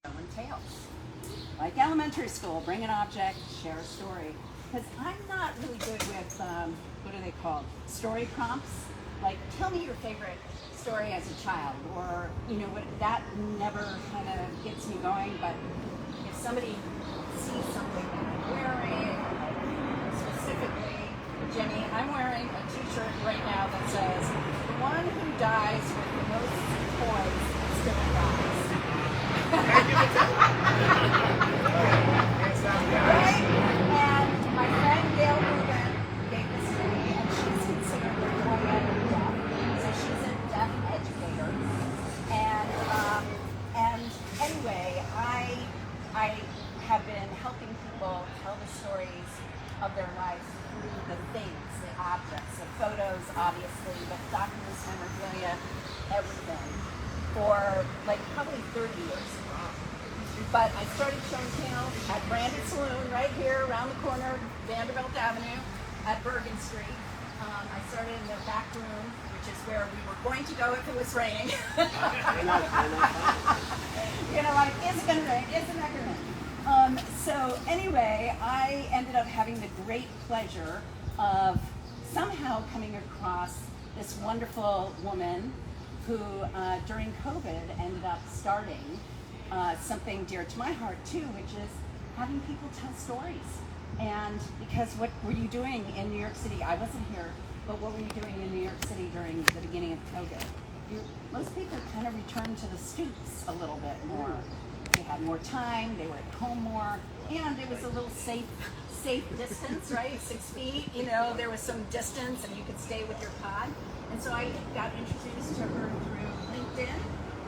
telling tales. Like elementary school, bring an object, share a story. Because I'm not really good with, what are they called? Story prompts. Like, tell me your favorite story as a child, or, what, that never kind of gets me going. But if somebody sees something that I'm wearing, like specifically, Jenny, I'm wearing a t-shirt right now that says, the one who dies with the most toys still dies. Right? And my friend Gail Rubin gave this to me, and she's considered the queen of deaf. So she's a deaf educator. And anyway, I have been helping people tell the stories of their lives through the things, the objects, the photos, obviously, but documents, memorabilia, everything, for like probably 30 years. But I started showing tales at Branded Saloon right here around the corner, Vanderbilt Avenue at Bergen Street. I started in the back room, which is where we were going to go if it was raining. Like, is it going to rain? Is it not going to rain? So anyway, I ended up having the great pleasure of somehow coming across this wonderful woman who, during COVID, ended up starting something dear to my heart too, which is having people tell stories. And because what were you doing in New York City? I wasn't here, but what were you doing in New York City during the beginning of COVID? Most people kind of returned to the stoops a little bit more. They had more time, they were at home more, and it was a little safe distance, right? 6 feet, there was some distance and you could stay with your pod. And so I got introduced to her through LinkedIn.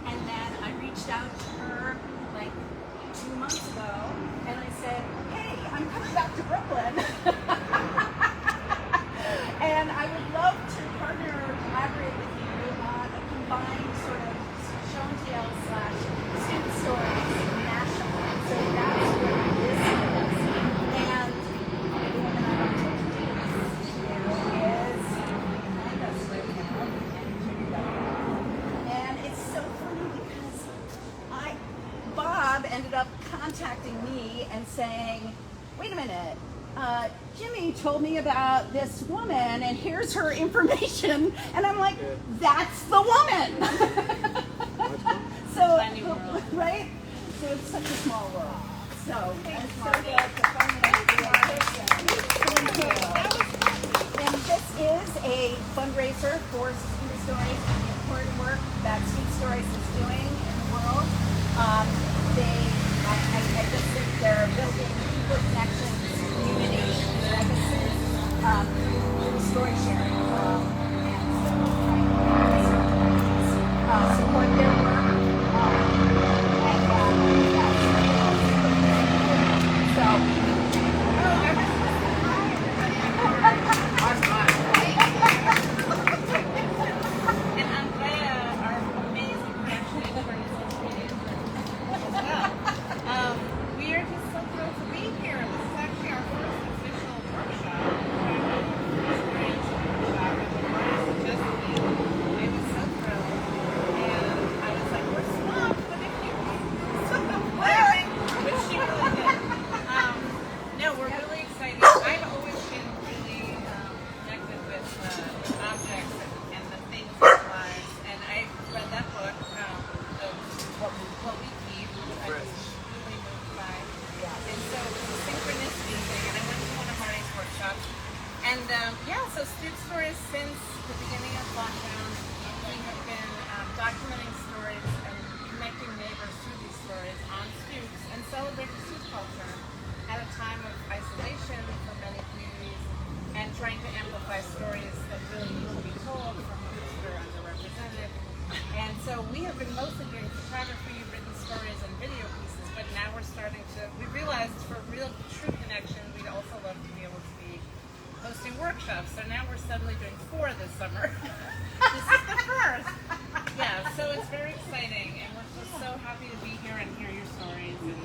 And then I reached out to her like 2 months ago, and I said, hey, I'm coming back to Brooklyn. And I would love to partner or collaborate with you on a combined sort of show and tell / student stories national. So that's what this is. And the woman I want to introduce is behind us right now. And it's so funny because Bob ended up contacting me and saying, wait a minute, Jimmy told me about this woman and here's her information. And I'm like, that's the woman. So, right? So it's such a small world. So, I'm so glad to finally be in person. And this is a fundraiser for StoopStories, the important work that StoopStories is doing in the world. I just think they're building deeper connections, community, legacies, through story sharing. And so I support their work. And Andrea, our amazing production intern, is social media as well. We are just so thrilled to be here. This is actually our first official workshop. Experience workshop, and the artist suggested it. I was so thrilled. And I was like, we're swamped, but if you which she really did. No, we're really excited. I've always been really connected with objects and the things in our lives. And I read that book, What We Keep, which I was really moved by. And so it was a synchronicity thing. And I went to one of Martie's workshops. And so StoopStories, since the beginning of lockdown, we have been documenting stories and connecting neighbors through these stories on stoops and celebrating stoop culture at a time of isolation for many communities and trying to amplify stories that really need to be told from groups that are underrepresented. And so we have been mostly doing photography, written stories, and video pieces, but now we're starting to, we realized for real true connection, we'd also love to be able to be hosting workshops. So now we're suddenly doing 4 this summer. This is the first. Yeah, so it's very exciting, and we're just so happy to be here and hear your stories. And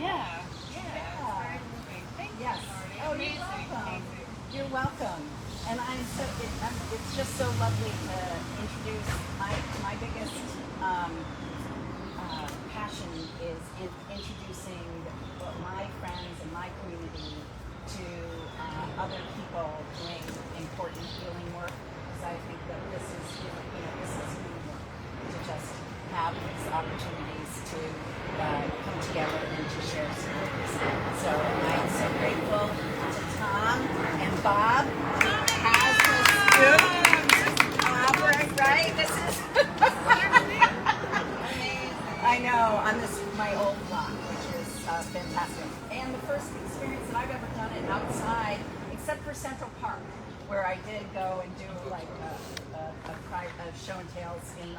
yeah, it's very moving. Thank you, Martie. Oh, Amazing, you're welcome. amazing. You're welcome. And it's just so lovely to introduce my biggest passion passion is in introducing my friends and my community to other people doing important healing work, because I think that this is healing work, to just have these opportunities to come together and to share stories. So I'm so grateful to Tom and Bob, who has this right? This is I know, on my old block, which is fantastic. And the first experience that I've ever done it outside, except for Central Park, where I did go and do like a show and tells in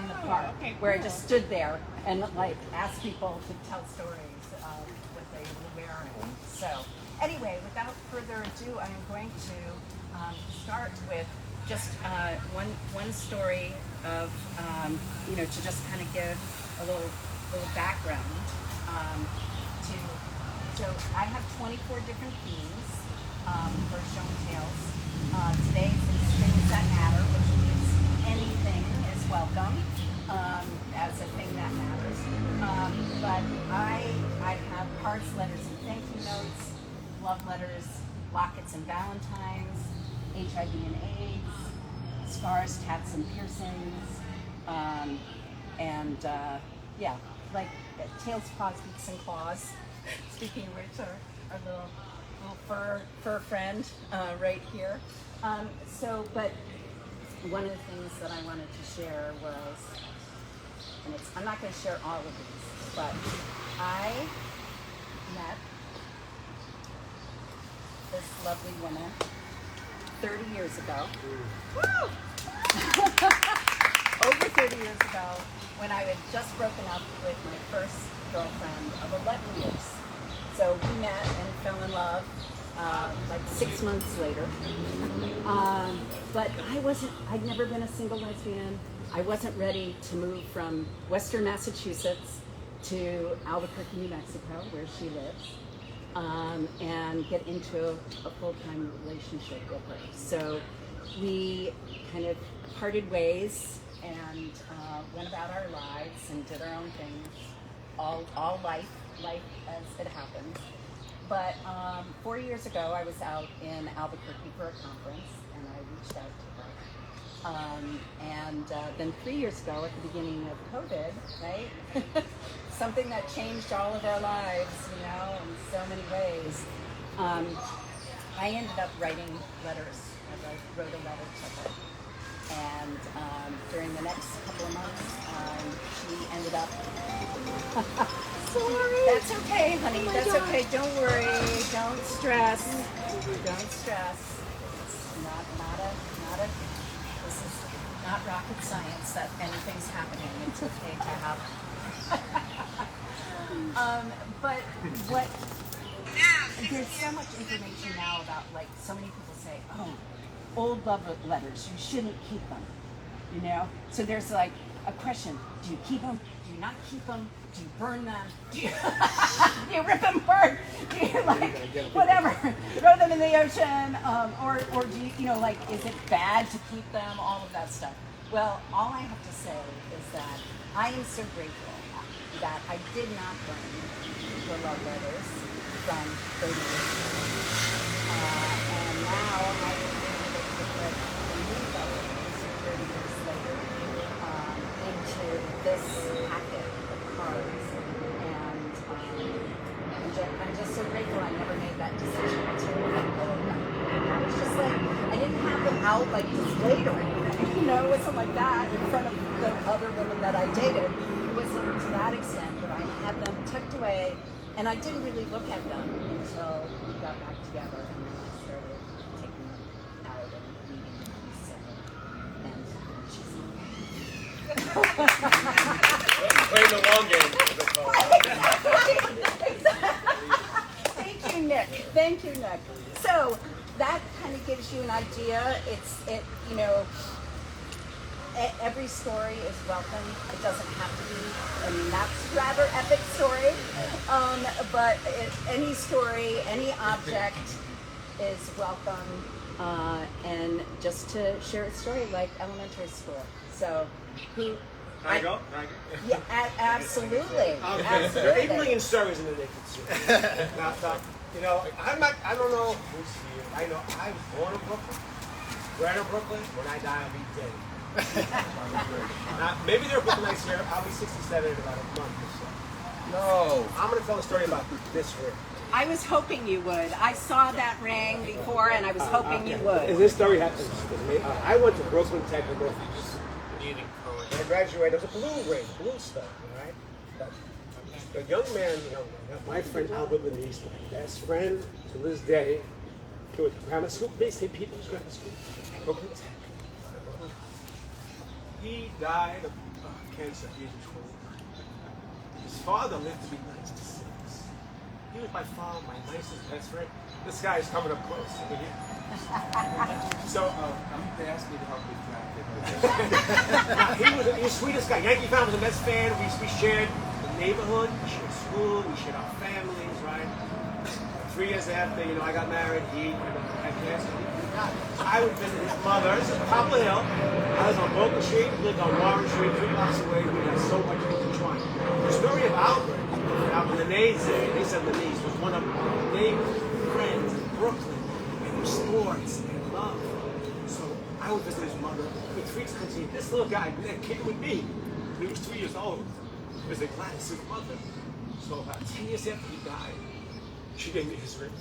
the park, where I just stood there and like asked people to tell stories of what they were wearing. So anyway, without further ado, I'm going to start with just one story of to just kind of give a little background so I have 24 different themes for show and tales. Today is things that matter, which means anything is welcome as a thing that matters. But I have cards, letters, and thank you notes, love letters, lockets and valentines, HIV and AIDS, scars, tats, and piercings, like tails, paws, beaks, and claws. Speaking of which, our little fur friend right here. But one of the things that I wanted to share was, and I'm not going to share all of these, but I met this lovely woman 30 years ago. Woo! Over 30 years ago, when I had just broken up with my first girlfriend of 11 years. So we met and fell in love like 6 months later. But I'd never been a single lesbian. I wasn't ready to move from Western Massachusetts to Albuquerque, New Mexico, where she lives, and get into a full-time relationship with her. So we kind of parted ways and went about our lives and did our own things, all life as it happens. But 4 years ago, I was out in Albuquerque for a conference, and I reached out to her. Then 3 years ago, at the beginning of COVID, right? Something that changed all of our lives, in so many ways. I ended up writing letters. I wrote a letter to her. And during the next couple of months, she ended up... Sorry. That's okay, honey. That's okay. Don't worry. Don't stress. Don't stress. It's this is not rocket science that anything's happening. It's okay to happen. But there's so much information now about, like, so many people say, oh, old love letters, you shouldn't keep them, So there's like a question: do you keep them? Do you not keep them? Do you burn them? Do you rip them apart? Do you whatever? Throw them in the ocean? Or do you is it bad to keep them? All of that stuff. Well, all I have to say is that I am so grateful that I did not burn the love letters from 30 years ago. And now I am able to put the new love letters 30 years later into this packet of cards. And I'm just so grateful I never made that decision to let go of them. It was just like, I didn't have them out like displayed or anything, it wasn't like that in front of the other women that I dated. It wasn't to that extent, but I had them tucked away, and I didn't really look at them until we got back together, and then I started taking them out and meeting them. So, and she's playing the long game. Thank you, Nick. Thank you, Nick. So that kind of gives you an idea. Every story is welcome. It doesn't have to be, that's rather epic story. But any story, any object is welcome. And just to share a story like elementary school. So who Can I go? Yeah, absolutely. There are 8 million stories in the naked suit. Now, you know, I don't know who's here. I know I was born in Brooklyn, bred in Brooklyn. When I die, I'll be dead. Now, maybe there are Brooklynites here. I'll be 67 in about a month or so. No. I'm going to tell a story about this ring. I was hoping you would. I saw that ring before, and I was hoping you would. This story happens with me. I went to Brooklyn Tech in Northeast. When I graduated, there was a blue ring, blue stuff, right? But a young man, my friend Albert Lenise, my best friend to this day, he went to grammar school, basically People's Grammar School, Brooklyn Tech. He died of cancer at the age of 12. His father lived to be 96. He was by far my nicest best friend. This guy is coming up close. So, They asked me to help with that. he was the sweetest guy. Yankee fan was the Mets fan. We shared the neighborhood, we shared school, we shared our families, right? 3 years after, I got married, he had cancer. I would visit his mother. This is Poplar Hill. I was on Bolton Street, lived on Warren Street, 3 blocks away. We had so much intertwined. The story of Albert Lenise, they said Lenise, was one of my neighbors, friends in Brooklyn, and with sports and love. So I would visit his mother for 3 times a year. This little guy, that kid with me, when he was 2 years old, was Gladys' mother. So about 10 years after he died, she gave me his ring.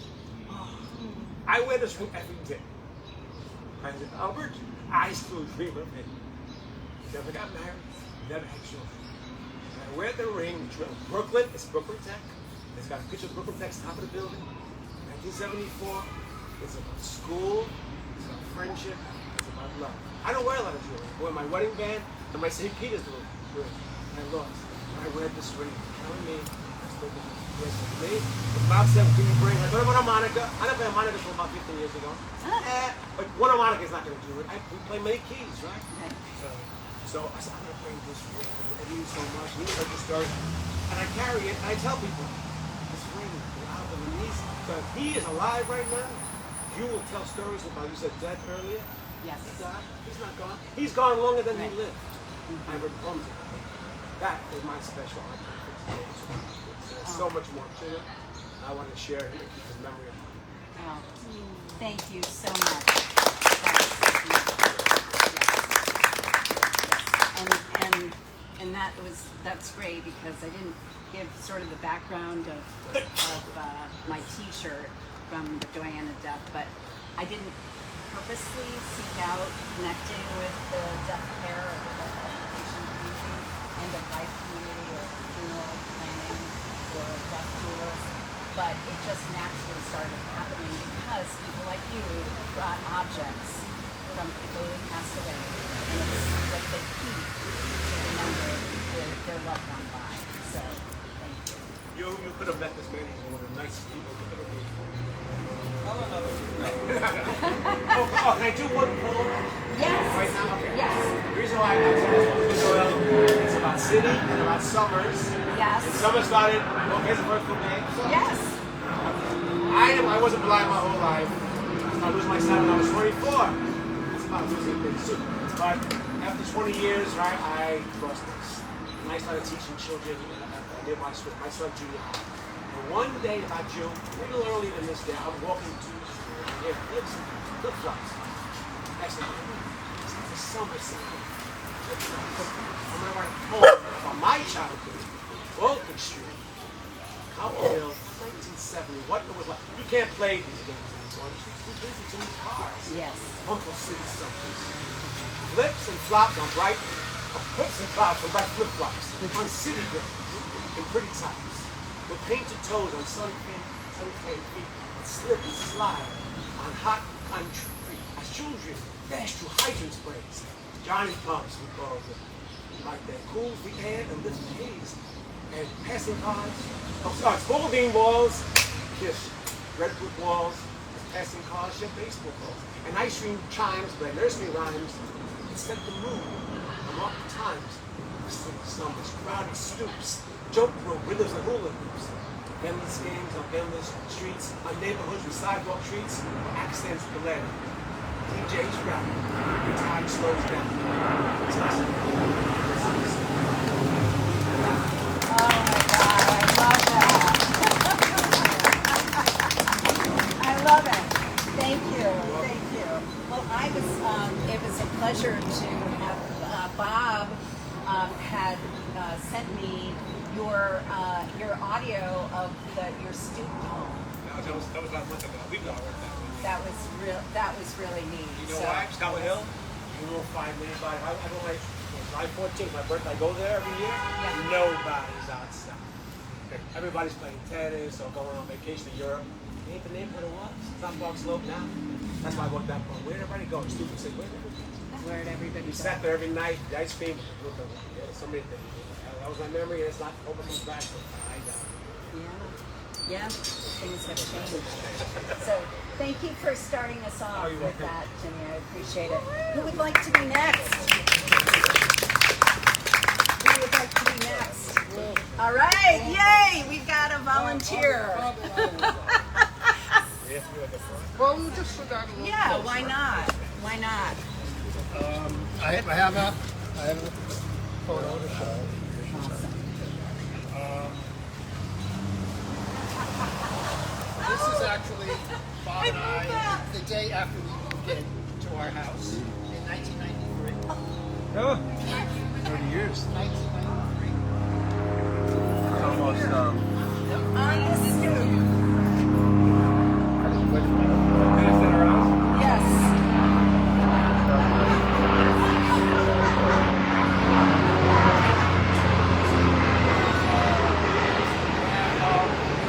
I wear this ring every day. I said, Albert, I still dream of him. He never got married, never had children. And I wear the ring, Brooklyn, it's Brooklyn Tech. It's got a picture of Brooklyn Tech's top of the building. 1974, it's about school, it's about friendship, it's about love. I don't wear a lot of jewelry. I wear my wedding band and my St. Peter's ring. I lost. I wear this ring. Telling me, I still got it. Yes, me. The Bob said, can you bring? I thought about harmonica. I never played harmonica until about 15 years ago. But one harmonica is not going to do it. We play many keys, right? So I said, I'm going to bring this ring. It means so much. You heard the story. And I carry it, and I tell people, this ring, Albert Lenise, so if he is alive right now, you will tell stories about, you said death earlier. Yes. He died. He's not gone. He's gone longer than he lived. I recall him. That is my special honor. There's so much more to it. I want to share it and keep his memory alive. Thank you so much. And that's great because I didn't give sort of the background of my T-shirt from the Diana death, but I didn't purposely seek out connecting with the deaf care or the patient community, end of life community, or funeral planning, or death doulas, but it just naturally started happening because people like you brought objects from people who passed away, and it's what they keep to remember their loved one by. So, thank you. You could have met this man. He's one of the nicest people you could ever meet. Can I do one poem? Yes. Right now? Okay. Yes. The reason why I got this it's about city and about summers. Yes. And summer started, here's the first day. Yes. I wasn't blind my whole life. I lose my sight when I was 24. That's about losing pretty soon. But after 20 years, right, I lost this. And I started teaching children near my school, my son junior high. And one day about June, a little earlier than this day, I'm walking to the school and there flip-flops. I said, it's the summer season. I'm going to write a poem about my childhood, Walton Street, Cowboy Hill, 1970. What it was like. You can't play these games anymore. Too busy to these cars. Yes. Uncle City something. Flips and flops on bright, flips and flops on bright flip-flops on city girls in pretty tights, with painted toes on sun-tanned feet, and slip and slide on hot country as children dash through hydrant sprays. Johnny Pumps, we call them, like that cools the air and lifts the haze. And passing cars, bowling balls, kiss red brick walls, passing cars, ship baseball balls, and ice cream chimes, but nursery rhymes, and set the mood, and mark the times, whistling summers, crowded stoops, joke rope, windows and hula hoops, endless games on endless streets, on neighborhoods with sidewalk treats, accents delay, DJs rap, the time slows down. your audio of your Stoop home. That was about a month ago. We've not worked that way. That was really neat. You know why? Scotland Hill, you will find anybody. I go like July 14th, my birthday. I go there every year. Yeah. Nobody's outside. Everybody's playing tennis or going on vacation to Europe. You ain't the neighborhood it was. It's on Park Slope now. That's why I walked that point. Where'd everybody go? Stupid said, Where'd everybody we go? sat there every night, the ice cream, so many things. That was my memory, and it's not open back. So I got it. Yeah, things have changed. So thank you for starting us off with that, Jimmy. I appreciate it. Who would like to be next? Who would like to be next? All right, yay! We've got a volunteer. Well, we just forgot a little. Yeah, why not? Why not? I have a photo to show. This is actually Bob and I the day after we moved in to our house in 1993. Oh, 30 years. 1993. Almost, On the Stoop. Yes.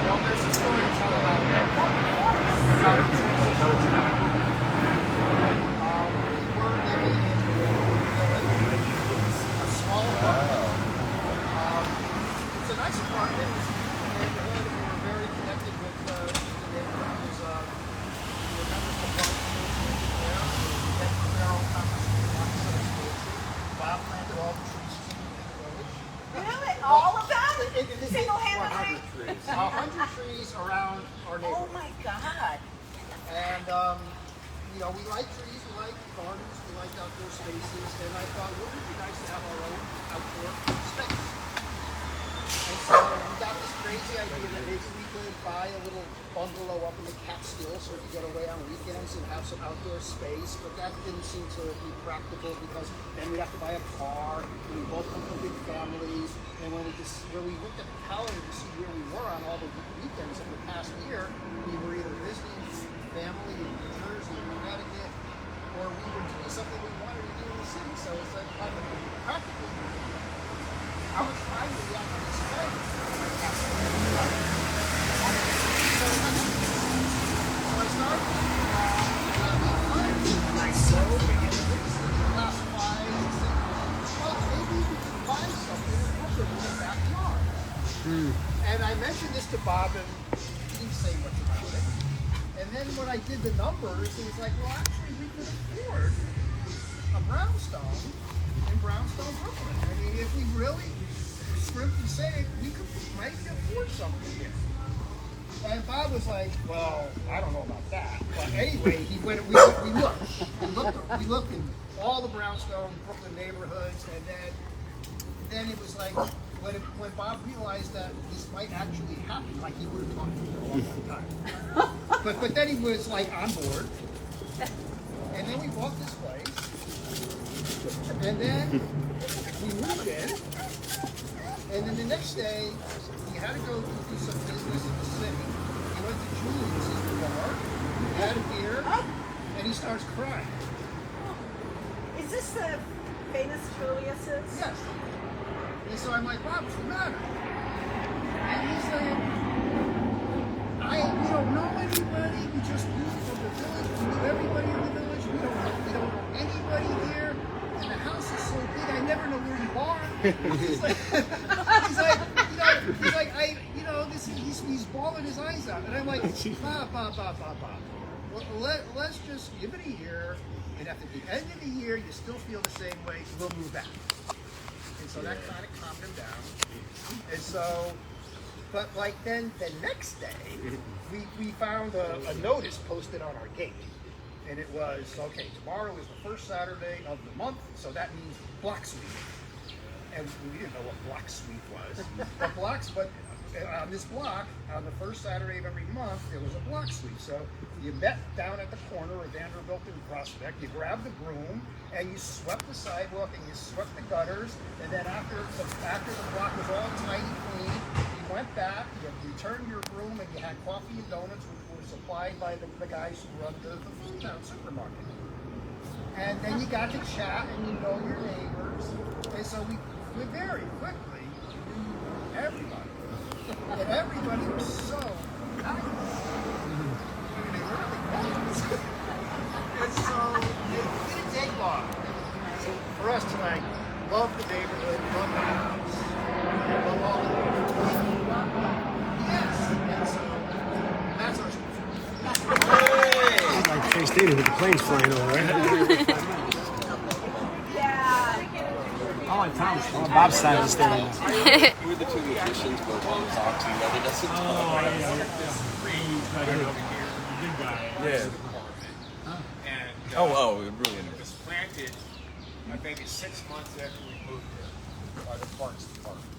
Well, there's a story to tell about that. We were living in a small apartment. It's a nice apartment. It's in the neighborhood. We were very connected with the neighborhood. It was members of the block there. We had their own Bob planted all the trees in the village. Really? All of them? It- Single-handedly? 100 trees around our Oh neighborhood. my God. And, we like trees, we like gardens, we like outdoor spaces, and I thought, wouldn't it be nice to have our own outdoor space? And so we got this crazy idea that maybe we could buy a little bungalow up in the Catskills so we could get away on weekends and have some outdoor space, but that didn't seem to be practical because then we'd have to buy a car, and we both come from big families, and when we looked at the calendar to see where we were on all the weekends of the past year, we were either visiting family in New Jersey or Connecticut, or we were doing something we wanted to do in the city. So it's like, practically, how much time do we have on this plane? So I started last 5, 6 months. Well, maybe we could find something and put it in the backyard. And I mentioned this to Bob, and he didn't say much about it. And then when I did the numbers, it was like, well, actually, we could afford a brownstone in Brownstone, Brooklyn. I mean, if we really script and say it, we could maybe afford something here. And Bob was like, well, I don't know about that. But anyway, we looked in all the Brownstone, Brooklyn neighborhoods, and then it was like, when Bob realized that this might actually happen, like he would have talked to me for a long time. But then he was like on board. And then we bought this place. And then we moved in. And then the next day, he had to go do some business in the city. He went to Julius's bar, had a beer, and he starts crying. Is this the famous Julius's? Yes. And so I'm like, Bob, what's the matter? And he's like, we don't know anybody. We just moved from the village. We knew everybody in the village. We don't know anybody here. And the house is so big, I never know where you are. He's bawling his eyes out. And I'm like, Bob. Well, let's just give it a year. And at the end of the year, you still feel the same way, we'll move back. And so that kind of calmed him down. And so, but like then the next day, we found a notice posted on our gate. And it was, okay, tomorrow is the first Saturday of the month, so that means Block Sweep. And we didn't know what Block Sweep was. But on this block, on the first Saturday of every month, there was a block sweep. So you met down at the corner of Vanderbilt and Prospect, you grabbed the broom, and you swept the sidewalk, and you swept the gutters, and then after the block was all tidy clean, you went back, you returned your room, and you had coffee and donuts, which were supplied by the guys who run the food town supermarket. And then you got to chat and you know your neighbors. And so we very quickly knew everybody. And everybody was so nice. They really was. And so it didn't take long. So for us tonight, love the neighborhood, love the house, love all the neighbors. Yes. And so that's our story. It's like Trey Stadium with the planes flying over, right? Yeah. I like Tom's. I want Bob's side of the stadium. We're the two musicians, but one talks and the other doesn't talk. Yeah. And, Oh, it really it was planted maybe 6 months after we moved here by the Parks Department.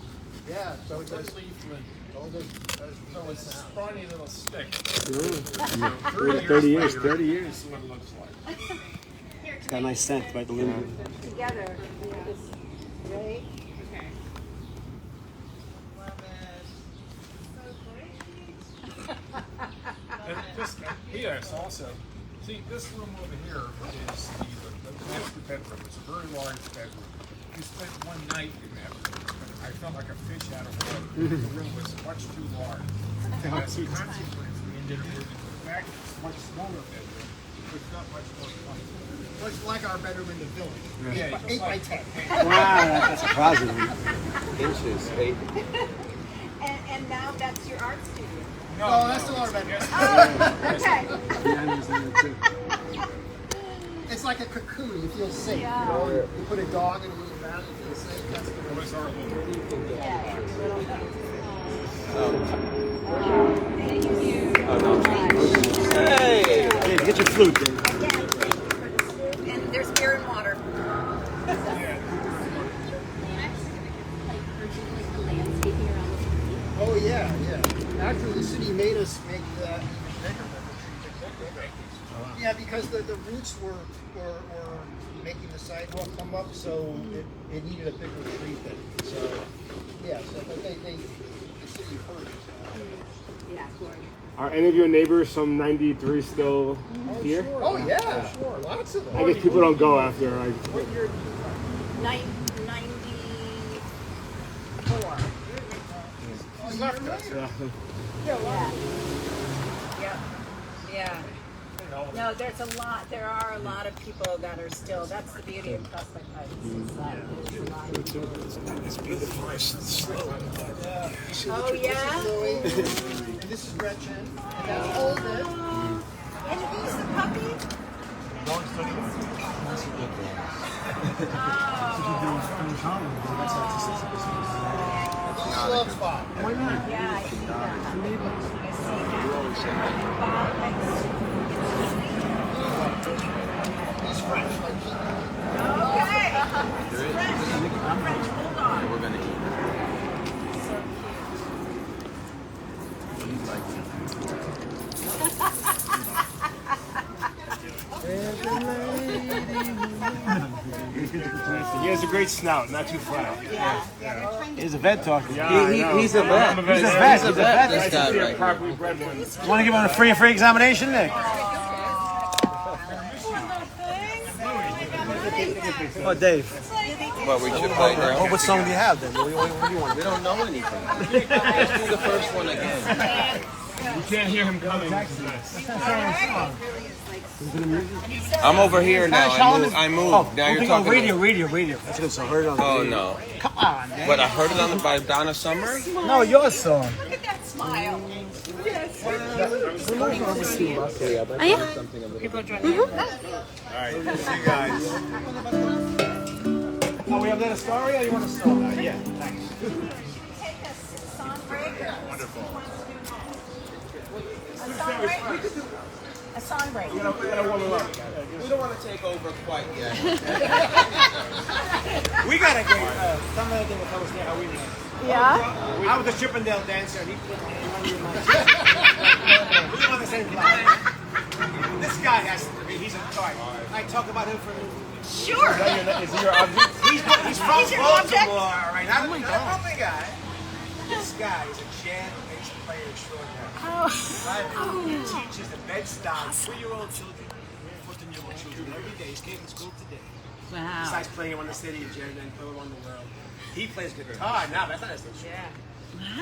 Yeah, so So it's it's leaflet. So it's a scrawny little stick. So 30 years, 30 years. This is what it looks like. It's got a nice scent, right? The lemon. Together. Right? Okay. Love it. And this, yes, also, see, this room over here is the master bedroom. It's a very large bedroom. We spent one night in that room. I felt like a fish out of water. The room was much too large. And as a consequence, we ended up moving back to a much smaller bedroom, which felt much more comfortable. it's like our bedroom in the village. Yeah, just 8 by like- 10. Wow, that's a positive. Inches, 8. And now that's your art studio. No, that's still our bedroom. Okay. It's like a cocoon. You feel safe. Yeah. You know, you put a dog in a little bag, you feel safe. That's the It was our little Thank you. Hey! Hey, get your flute, then. And there's beer and water. Oh yeah, yeah. Actually, the city made us make that even bigger than the tree. Yeah, because the roots were making the sidewalk come up, so it needed a bigger tree thing. So yeah, so but the city heard it. Yeah. Are any of your neighbors from 93 still here? Sure. Oh yeah, sure. Lots of them. I guess people don't go after. Like, What year? 94. Oh, you left us. yeah. Yeah. No, there are a lot of people that are still, that's the beauty of Prospect Heights. Is that there's a lot of people. Oh, yeah? And this is Gretchen. And that's Holden. And who's the puppy? She loves Bob. Why not? Yeah, I see that. I see that. Bob likes He's French, like me. Okay. French bulldog. We're gonna eat. He has a great snout, not too flat. He's a vet talking. He's a vet. He's a vet. He's a vet. This guy right Properly bred one. Want to give him a free examination, Nick? Oh, Dave. Well, we should play now. What song do you have then? What do you want? We don't know anything. Let's do the first one again. You can't hear him coming. I'm over here now. I moved. Now you're talking. Radio. That's a good song. Heard it on the Oh radio. no. Come on, man. But I heard it on the by Donna Summer. No, your song. Look at that smile. Yes. Oh yeah. Something of it. People joining. All right, see you guys. Oh, we have that a story or you want to start? Yeah, thanks. Take a song break. Wonderful. A song break? A song break. We gotta warm him up. We don't want to take over quite yet. We gotta get some other thing will tell us how we met. Yeah? I was a Chippendale dancer and he put me in my we're on the same line. This guy has to be, he's a toy. I talk about him for Sure. Is he your object? He's from He's your object? Baltimore, right? Not a Brooklyn guy. This guy is a jazz bass player extraordinary. He teaches the Bed-Stuy 3-year-old children, 14-year-old children every day. He's came to school today. Wow. Besides playing around the city and jazz and playing around the world. He plays guitar now. That's not his instrument.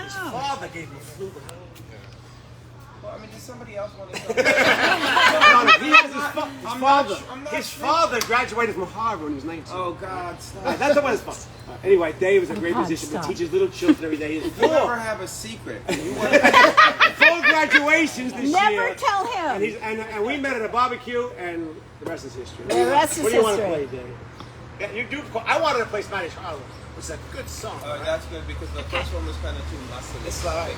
His father gave him a flute. Well, I mean, does somebody else want to He has his father graduated from Harvard when he was 19. Oh, God, stop. That's the one that's fun. Anyway, Dave is a great musician. He teaches little children every day. You never have a secret. 4 graduations this year. Never tell him. And we met at a barbecue, and the rest is history. The rest is What do you want to history. play, Dave? Yeah, you do. I wanted to play Spanish Harlem. It's a good song. Oh, that's good because the first one was kind of too muscly. It's all right.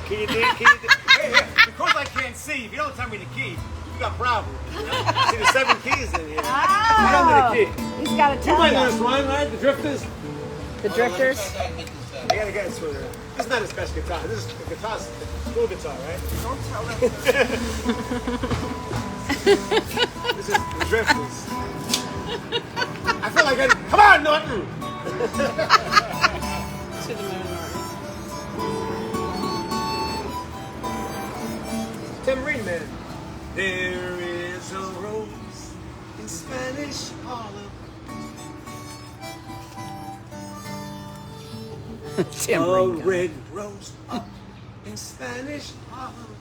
Can you do? Hey, because I can't see, if you don't tell me the key, you got problems. You know? See, there's 7 keys in here. I don't know the key. He's got to You tell might know you. this one, right? The Drifters. The Drifters. I gotta get into it. This is not his best guitar. This is the guitar's school guitar, right? Don't tell them. This is the Drifters. I feel like come on, Norton! Tim Reed, man. There is a rose in Spanish Harlem. A red rose up in Spanish Harlem.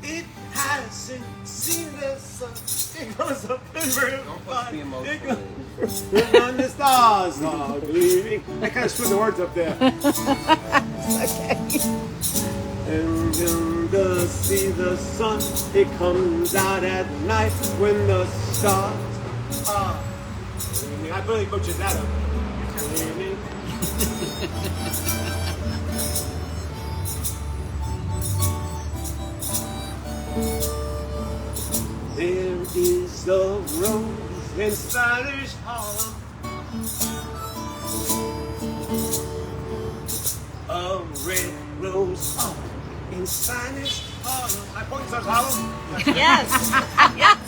It hasn't seen the sun. It goes up in river. Don't push me emotionally. When the stars are gleaming. I kind of screwed the words up there. And to see the sun, it comes out at night when the stars are gleaming. I really butchered that up. Gleaming. There is a rose in Spanish Harlem. A red rose up in Spanish Harlem. I point towards Harlem. Yes. Yes.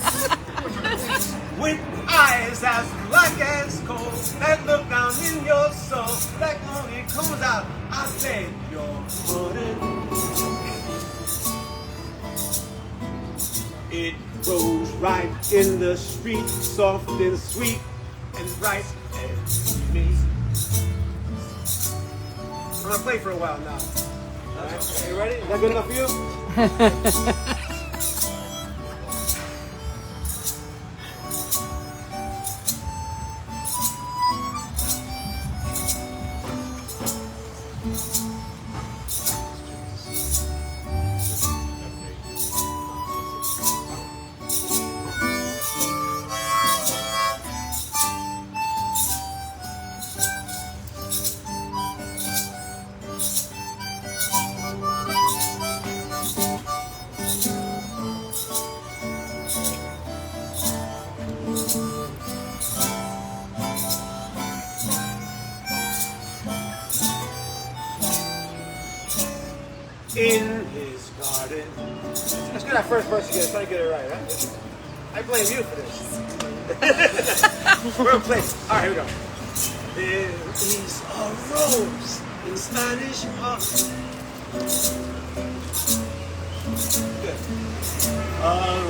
With eyes as black as coal that look down in your soul. That only comes out, I beg your pardon. It grows right in the street, soft and sweet and bright and me. I'm gonna play for a while now. All right, you ready? Is that good enough for you? In his garden. Let's get our first verse again. Try to get it right, right? I blame you for this. We're gonna play. All right, here we go. There is a rose in Spanish Harlem. Good. A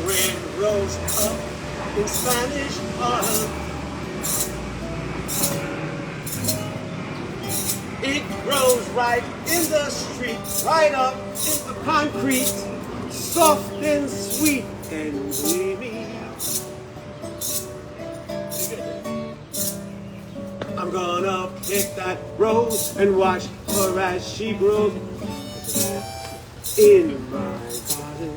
red rose up in Spanish Harlem. It grows right in the street, right up in the concrete, soft and sweet and gleamy. I'm gonna pick that rose and watch her as she grows in my garden.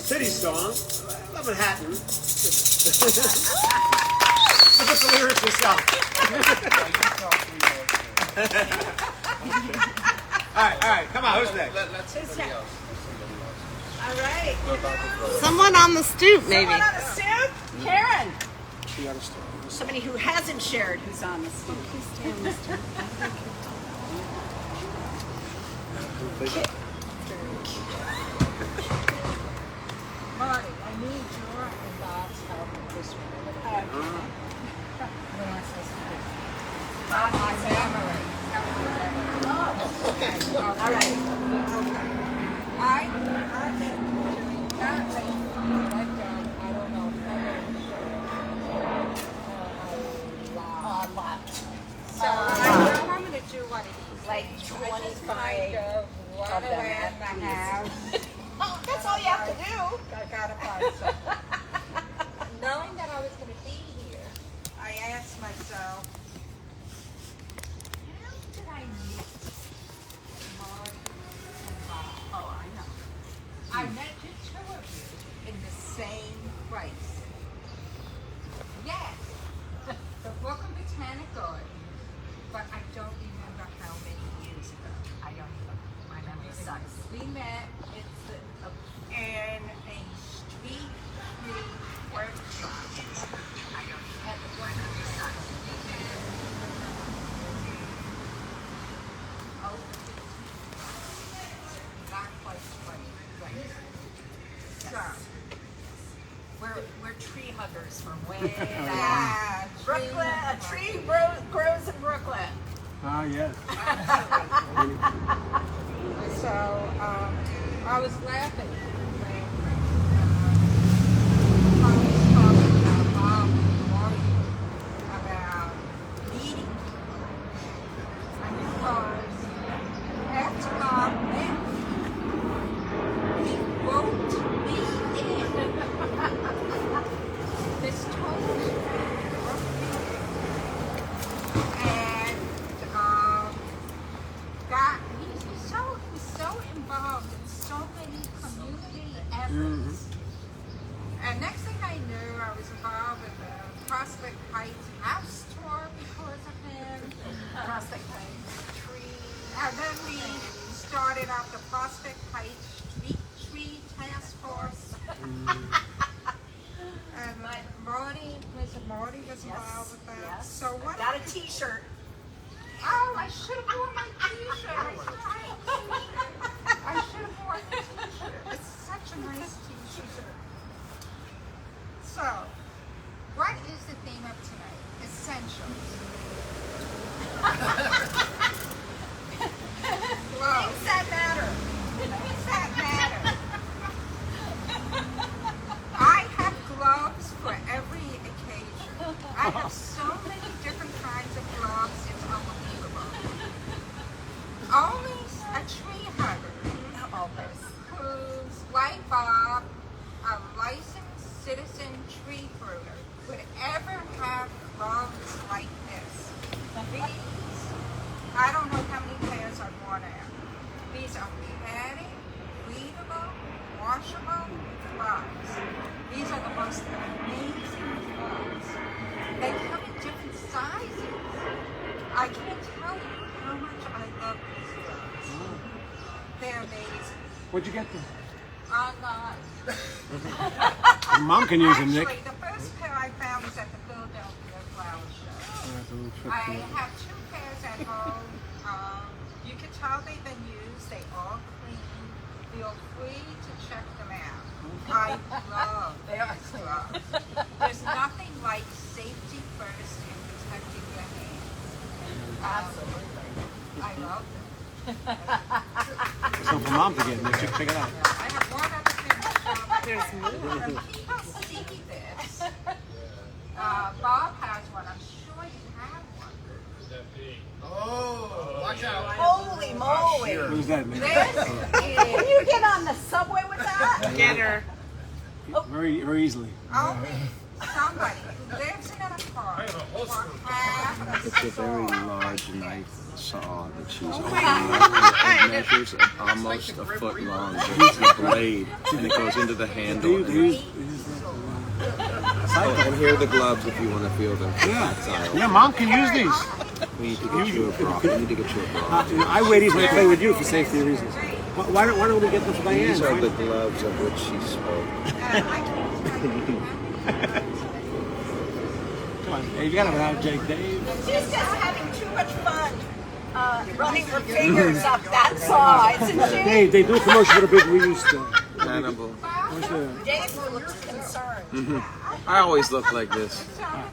City song, Love Manhattan. Look at the lyrics yourself. All right, come on, who's next? Let's somebody else. All right. Someone on the stoop, maybe. Someone on the stoop? Karen. She got a story. somebody who hasn't shared who's on the stage. Marty, I need your and Bob's help with this one. What am I supposed to do? My memory. Okay. All right. I don't know. So I know I'm going to do one of these. Like I just 25 kind of run of them around at the house. Oh, that's all you have to do. I gotta find something. Knowing that I was going to be here, I asked myself, how did I meet Marty and Bob? Oh, I know. I met the two of you in the same place. Yes, the Brooklyn Botanic Garden, but I don't remember how many years ago. I don't even. My memory sucks. We met in a street free workshop. I don't even. At the My Brooklyn memory sucks. Not quite 20. Right. So, We're tree huggers from way back. yeah, Brooklyn, a tree grows in Brooklyn. Ah, yes. So, I was laughing when I was talking about Bob and Marty about meeting. And because after Bob left, he wrote me in this total and he's so involved in so many community efforts. And next thing I knew, I was involved in the Prospect Heights house tour because of him. Prospect Heights tree. And then we started out the Prospect Heights Street Tree Task Force. And Marty was involved with that. Yes. So what? Got a T-shirt. Oh, I should have worn my T-shirt. I should have worn the T-shirt. It's such a nice T-shirt. So, what is the theme of tonight? Essentials. Gloves. Things that matter. Things that matter. I have gloves for every occasion. I have so many different kinds of gloves, it's unbelievable. Only a tree hugger who's like Bob, a licensed citizen tree pruner, would ever have gloves like this. These, I don't know how many pairs I've worn out. These are padded, breathable, washable gloves. These are the most amazing gloves. They come in different sizes. I can't tell you how much I love these gloves. They're amazing. Where'd you get them? Online. Your mom can use them, Nick. Actually, the first pair I found was at the Philadelphia Flower Show. I have two pairs at home. You can tell they've been used. They all clean. Feel free to check them out. I love these gloves. There's nothing like safety first in protecting your hands. Absolutely. I love them. Something for mom to get, Nick. Check it out. I have one other thing to show. There's more. People see this. Bob has one. I'm sure you have one. Oh, watch out. Holy moly! Who's that, Nick? This Can is you get on the subway with that? Get her. Very, very easily. only somebody who lives in an apartment or have It's a very large knife saw that she's holding. It measures almost a foot long. There's a blade, and it goes into the handle. And here are the gloves if you want to feel them. Yeah, mom can use these. We need to get you a bra. We need to get you a bra. I wear these when I play with you for safety reasons. Why don't we get them for Diane? These are the gloves of which she spoke. I can't tell you how many Come on. Hey, you got it without Jake Dave. She's just having too much fun running her fingers up that saw, isn't she? Hey, they do a commercial for the big reuse store. Hannibal. Dave looks concerned. I always look like this. So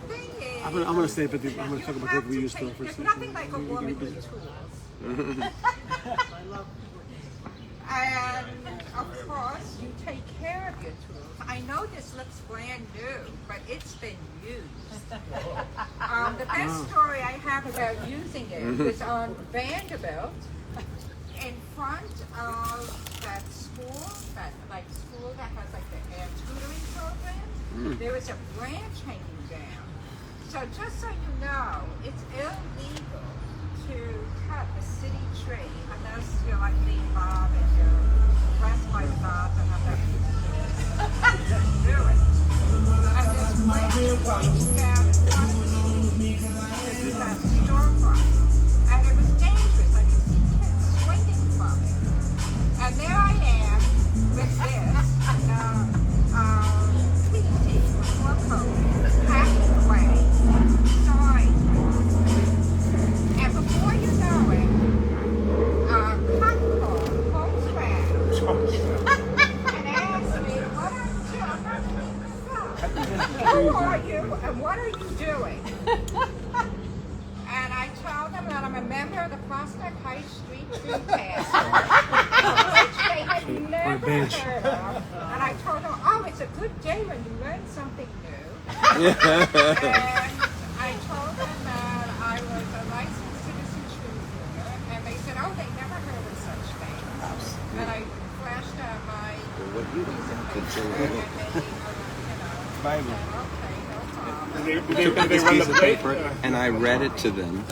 the thing is, I'm gonna stay at the. I'm gonna talk about the reuse store for a there's second. nothing like a woman with tools. And of course, you take care of your tools. I know this looks brand new, but it's been used. The best story I have about using it was on Vanderbilt, in front of that school that has like the tutoring program. There was a branch hanging down. So just so you know, it's illegal to cut a city tree unless you're like the mob and you're blessed by the gods and have that do it. And this branch was hanging down in front of that storefront. And it was dangerous. I could see kids swinging from it. And there I am with this PT or coat packing away, sawing. And before you know it, cotton ball pulls around and asks me, what are you doing? Who are you and what are you doing? And I told them that I'm a member of the Prospect High Street Food Task Force, which they had never heard of. And I told them, oh, it's a good day when you learn something new. And I told them that I was a licensed citizen tree pruner, and they said, oh, they never heard of such things. And I flashed out my piece of paper, and they, Bible. said, okay, no problem. I took this piece of paper and I read it to them.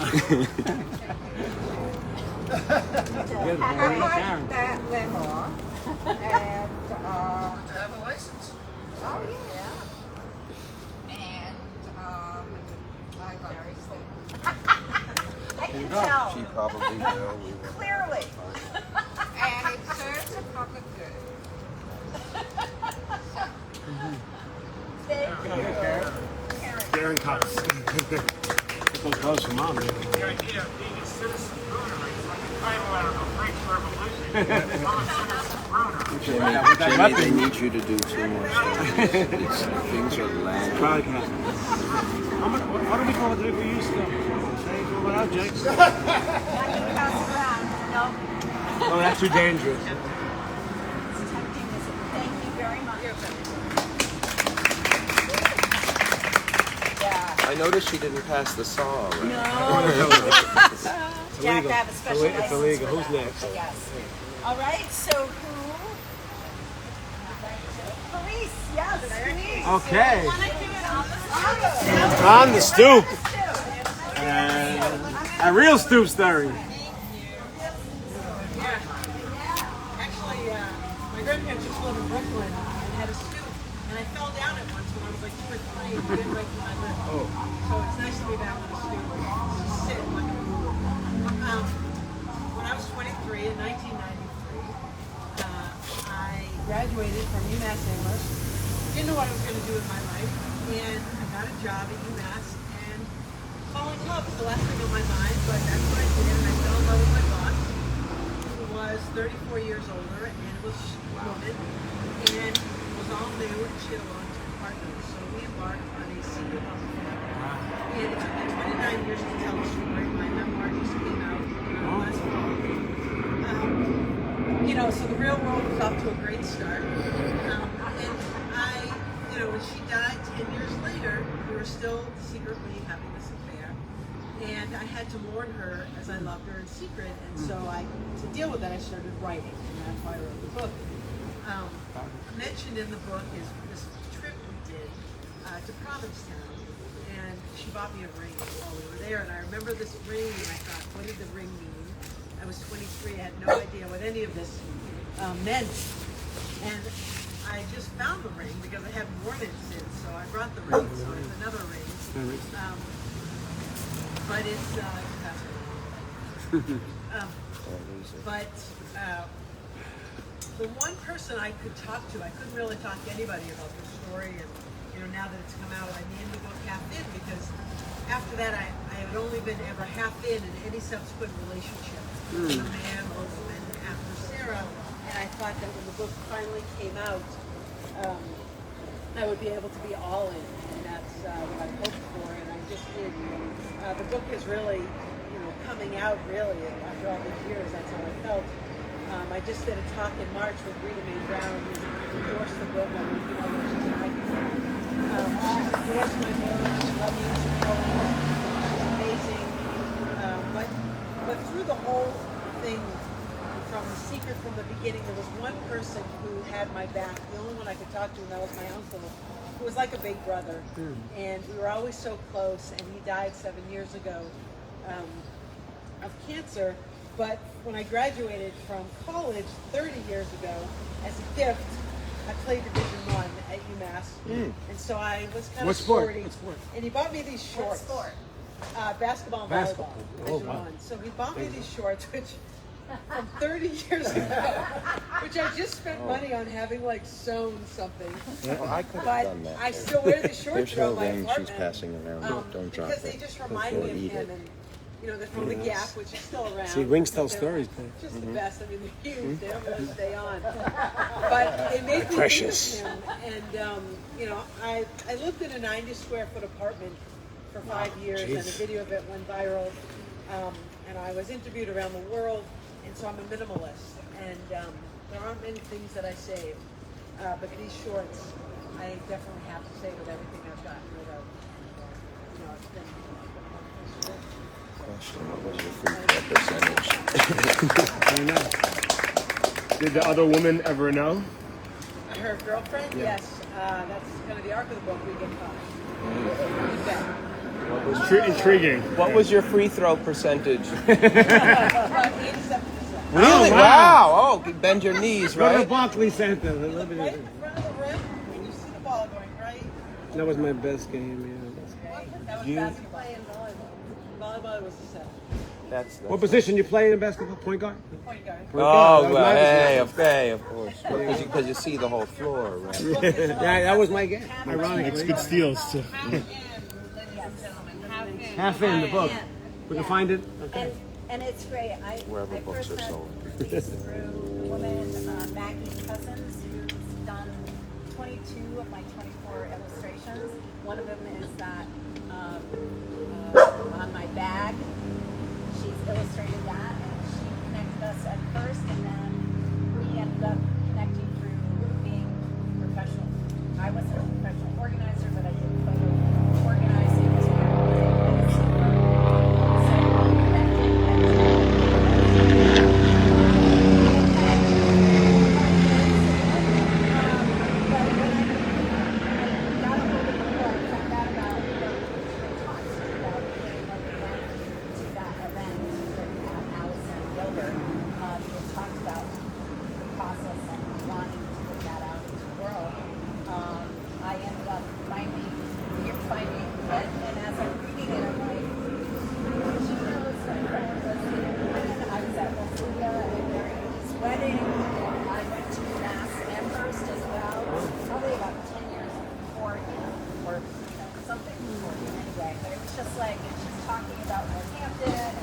And I cut that limb off, and To have a license. oh yeah, and I Larry said, I can tell, She probably will. We will. clearly. and it serves the public good. Thank you. Karen Cox. Those clothes for mom. The idea of being a citizen ruiner is like the title out of the French Revolution. I'm a citizen ruiner. Jimmy, they need you to do 2 more stories. Things are landing. Probably can. What do we call it the big reuse store? Say it out, Jake. Not gonna pass around. No. Oh, that's too dangerous. It's tempting, isn't it? Thank you very much. Yeah. I noticed she didn't pass the saw, right? No. You have to have a special license. It's illegal. for Who's that. next? Yes. All right. So who? Police. Yes. Police. Okay. On On the stoop. A real stoop story. Actually, my grandparents used to live in Brooklyn and had a stoop, and I fell down it once when I was like 2 or 3 and didn't break my leg. So it's nice to be back on a stoop. Just sit like a guru. When I was 23 in 1993, I graduated from UMass Amherst. Didn't know what I was going to do with my life, and I got a job at UMass. And falling in love was the last thing on my mind, but that's what I did, and I fell in love with my boss, who was 34 years older, and it was a woman, and it was all new, and she had a long-term partner. So we embarked on a secret love affair. And it took me 29 years to tell the story. My memoir just came out last fall. So the real world was off to a great start. And when she died 10 years later, we were still secretly having this affair. And I had to mourn her as I loved her in secret. And so to deal with that, I started writing. And that's why I wrote the book. Mentioned in the book is this trip we did to Provincetown. And she bought me a ring while we were there. And I remember this ring, and I thought, what did the ring mean? I was 23, I had no idea what any of this meant. And I just found the ring because I hadn't worn it since, so I brought the ring, so it's another ring. But it's the one person I could talk to, I couldn't really talk to anybody about the story and now that it's come out, I named the book Half In because after that I had only been ever half in any subsequent relationship with a man or a woman after Sarah, and I thought that when the book finally came out, I would be able to be all in, and that's what I hoped for, and I just did. The book is really, coming out really after all these years. That's how I felt. I just did a talk in March with Rita Mae Brown, who endorsed the book. I mean, she's an icon. She endorsed my book. She loved me. She's amazing. But through the whole thing, from the secret from the beginning, there was one person who had my back. The only one I could talk to, and that was my uncle, who was like a big brother. And we were always so close. And he died 7 years ago of cancer. But when I graduated from college 30 years ago, as a gift, I played Division I at UMass. And so I was kind of sporty. What sport? And he bought me these shorts. What sport? Basketball and volleyball. Division I. So he bought me these shorts, which from 30 years ago, which I just spent money on having like sewn something. Well, I could have But done that. I still wear these shorts There's her around my ring apartment. she's passing around. Don't drop because it. they just remind me of Eat him. it. And, they're from the Gap, which is still around. See, rings tell They're stories, babe. Just the best. I mean, they're huge. They don't really stay on. But they made me Precious. think of him. And, I lived in a 90 square foot apartment for 5 years, and a video of it went viral. And I was interviewed around the world, and so I'm a minimalist. And there aren't many things that I save. But these shorts, I definitely have to save with everything I've gotten rid of. It's been Question, what was your free throw percentage? I know. Did the other woman ever know? her girlfriend? Yeah. Yes. That's kind of the arc of the book. We get caught. You bet. What was Intriguing. What was your free throw percentage? About 87%. Really? Oh, wow. Oh, bend your knees, Go to the right? Barclays Center. You look right in front of the rim, and you see the ball going right. That was my best game, yeah. That was You- basketball and volleyball. Volleyball was the seven. That's What position you play in basketball? Point guard? Point guard. Point guard. Oh, That was well, my hey, position. okay, of course. Because you see the whole floor, right? Yeah, that was my game. Ironically. It's good steals too. Half in, ladies and gentlemen, half in. Half in the book. We can find it. Okay. And it's great. Wherever I books first are sold. met Lisa through a woman, Maggie Cousins, who's done 22 of my 24 illustrations. One of them is that on my bag. She's illustrated that, and she connected us at first, and then we ended up connecting through being professional. I wasn't a professional organizer, but I did photo organizing as well. So we connected, but when I got a hold of the book, I found out about talks about getting to that event with Allison Gilbert. We had talked about the process and wanting to put that out into the world. I ended up finding it, and as I'm reading it, I'm like, she knows that I was at Lucia and Mary's wedding. I went to Mass Amherst as well, probably about 10 years before him, or something before him anyway. But it was just like, she's talking about Northampton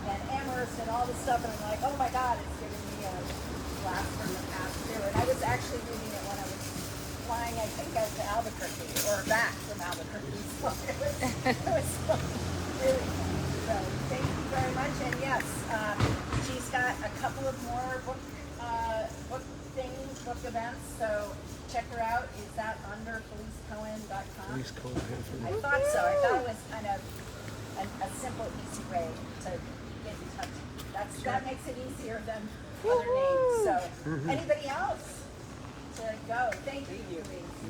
and Amherst and all this stuff, and I'm like, oh my God, it's giving me a blast from the past too. And I was actually reading it when I was flying, I think, out to Albuquerque, or back from Albuquerque. So it was really fun. So thank you very much. And yes, she's got a couple of more book things, book events. So check her out. Is that under FeliceCohen.com? I thought so. I thought it was kind of a simple, easy way to get in touch. That makes it easier than other names. So anybody else to go? Thank you.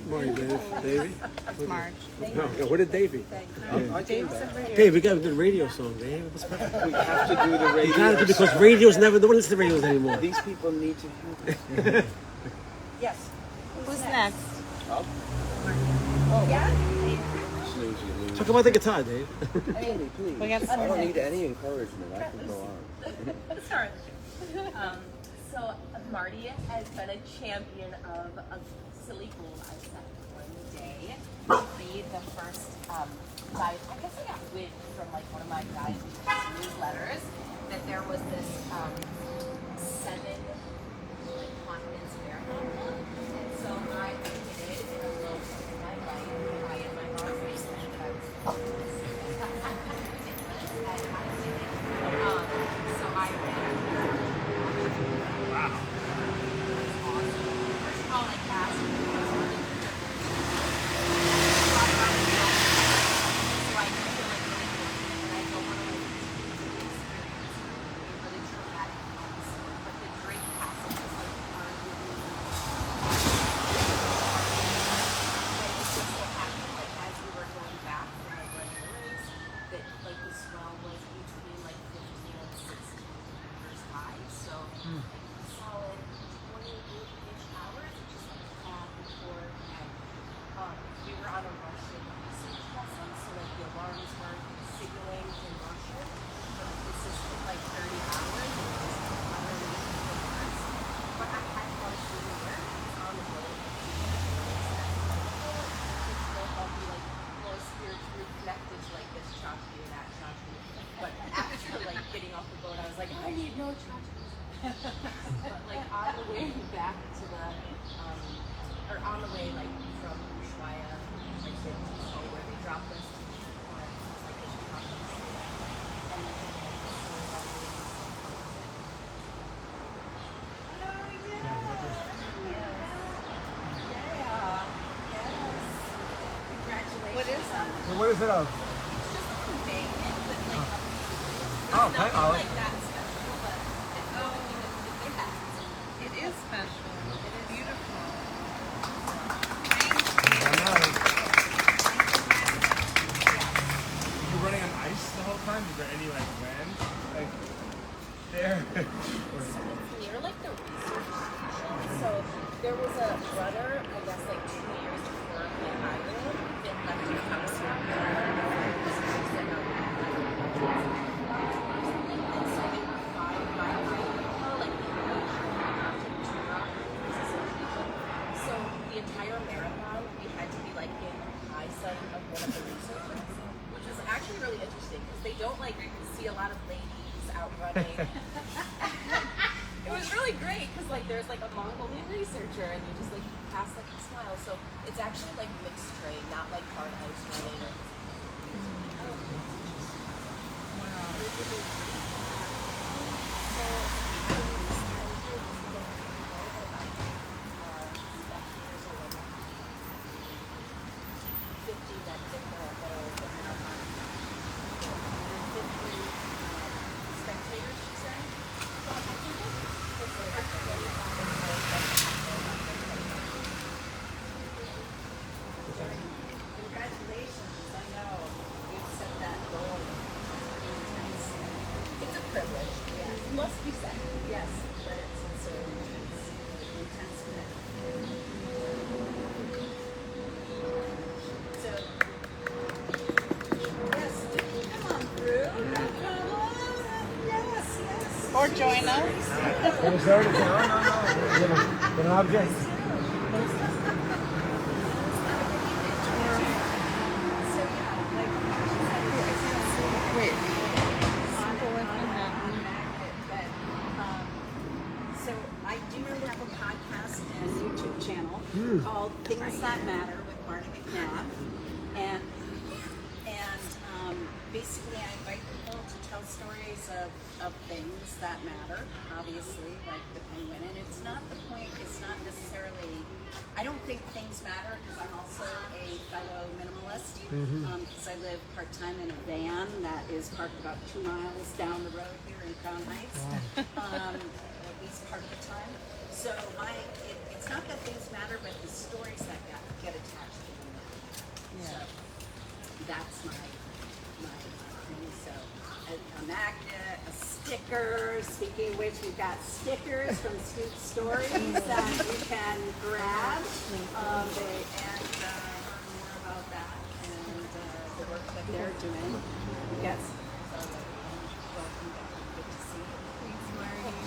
Morning, Dave. Davey? That's Marge. No, what did Davey? Thank Dave, we got to do the radio song, Dave. It was perfect. We have to do the You radio. got to, because radios never, no one listens to radios anymore. These people need to hear this. Yes. Who's next? Yeah? Snooze, you lose. Talk about the guitar, Dave. Please. We got I don't need any encouragement. I can go on. So, Marge Martie has been a champion of a silly goal I set one day to be the first guy. I guess I got wind from like one of my guys' newsletters that there was this 7 like continents marathon club, and so I did it in a low point in my life. I and my mom recently that I was so I Wow. first of all, I cast. But after like getting off the boat, I was like, I need no charges. But like on the way back to the, or on the way like from Ushuaia, like to where they dropped us, like they should drop us. And then Congratulations. What is that? What is it of? it's just like a magnet with like a Oh, nothing okay. Oh. like that special, but it's yeah. It is special. It is beautiful. You're running on ice the whole time? Is there any like land like there? We're like the research station. So there was a rudder, I guess like 2 years before the island, that left the house here. And so they were fine by like the so the entire marathon, we had to be like in eyesight of one of the researchers, which was actually really interesting because they don't like see a lot of ladies out running. It was really great because like there's like a Mongolian researcher and you just like pass like a smile. So it's actually like mixed terrain, not like hard ice running. Or... Congratulations. I know. You've set that goal. It's a privilege. Yeah. It must be said. Yes, but it's also intense commitment. So, yes, come on through. Come on. Yes, yes. Or join us. It was already down. No. Get an object. So, yeah, like, Wait. so I do have a podcast and YouTube channel called Things That Matter with Martie McNabb, and basically I invite people to tell stories of things that matter. Obviously, like the penguin, and it's not the point. It's not necessarily. I don't think things matter because I'm also a fellow minimalist. Because I live part time in a van that is parked about 2 miles down the road here in Crown Heights. At least part of the time. So it's not that things matter, but the stories that get attached to them. So that's my thing. So a magnet, a sticker. Speaking of which, we've got stickers from StoopStories that you can grab. And learn more about that and the work that they're doing. Yes. Welcome back. Good to see you. Thanks, Martie.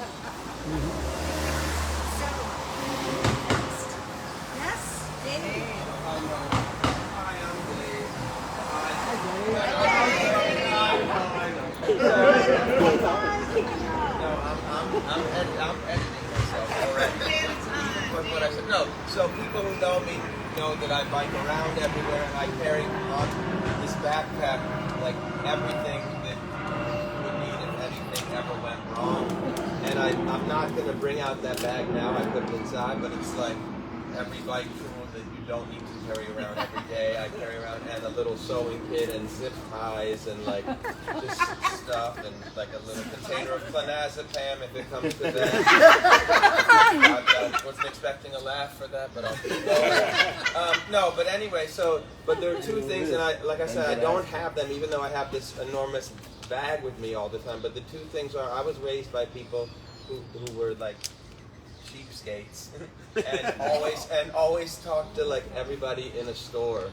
So I'm editing myself already. But what I said, no. So people who know me know that I bike around everywhere and I carry on this backpack like everything that you would need if anything ever went wrong. And I'm not going to bring out that bag now. I put it inside, but it's like every bike tool that you don't need to carry around every day. I carry around and a little sewing kit and zip ties and like just stuff and like a little container of clonazepam if it comes to that. I wasn't expecting a laugh for that, but I'll keep going. No, but anyway, but there are two things, and like I said, I don't have them, even though I have this enormous bag with me all the time. But the two things are, I was raised by people who were like cheapskates and always talked to like everybody in a store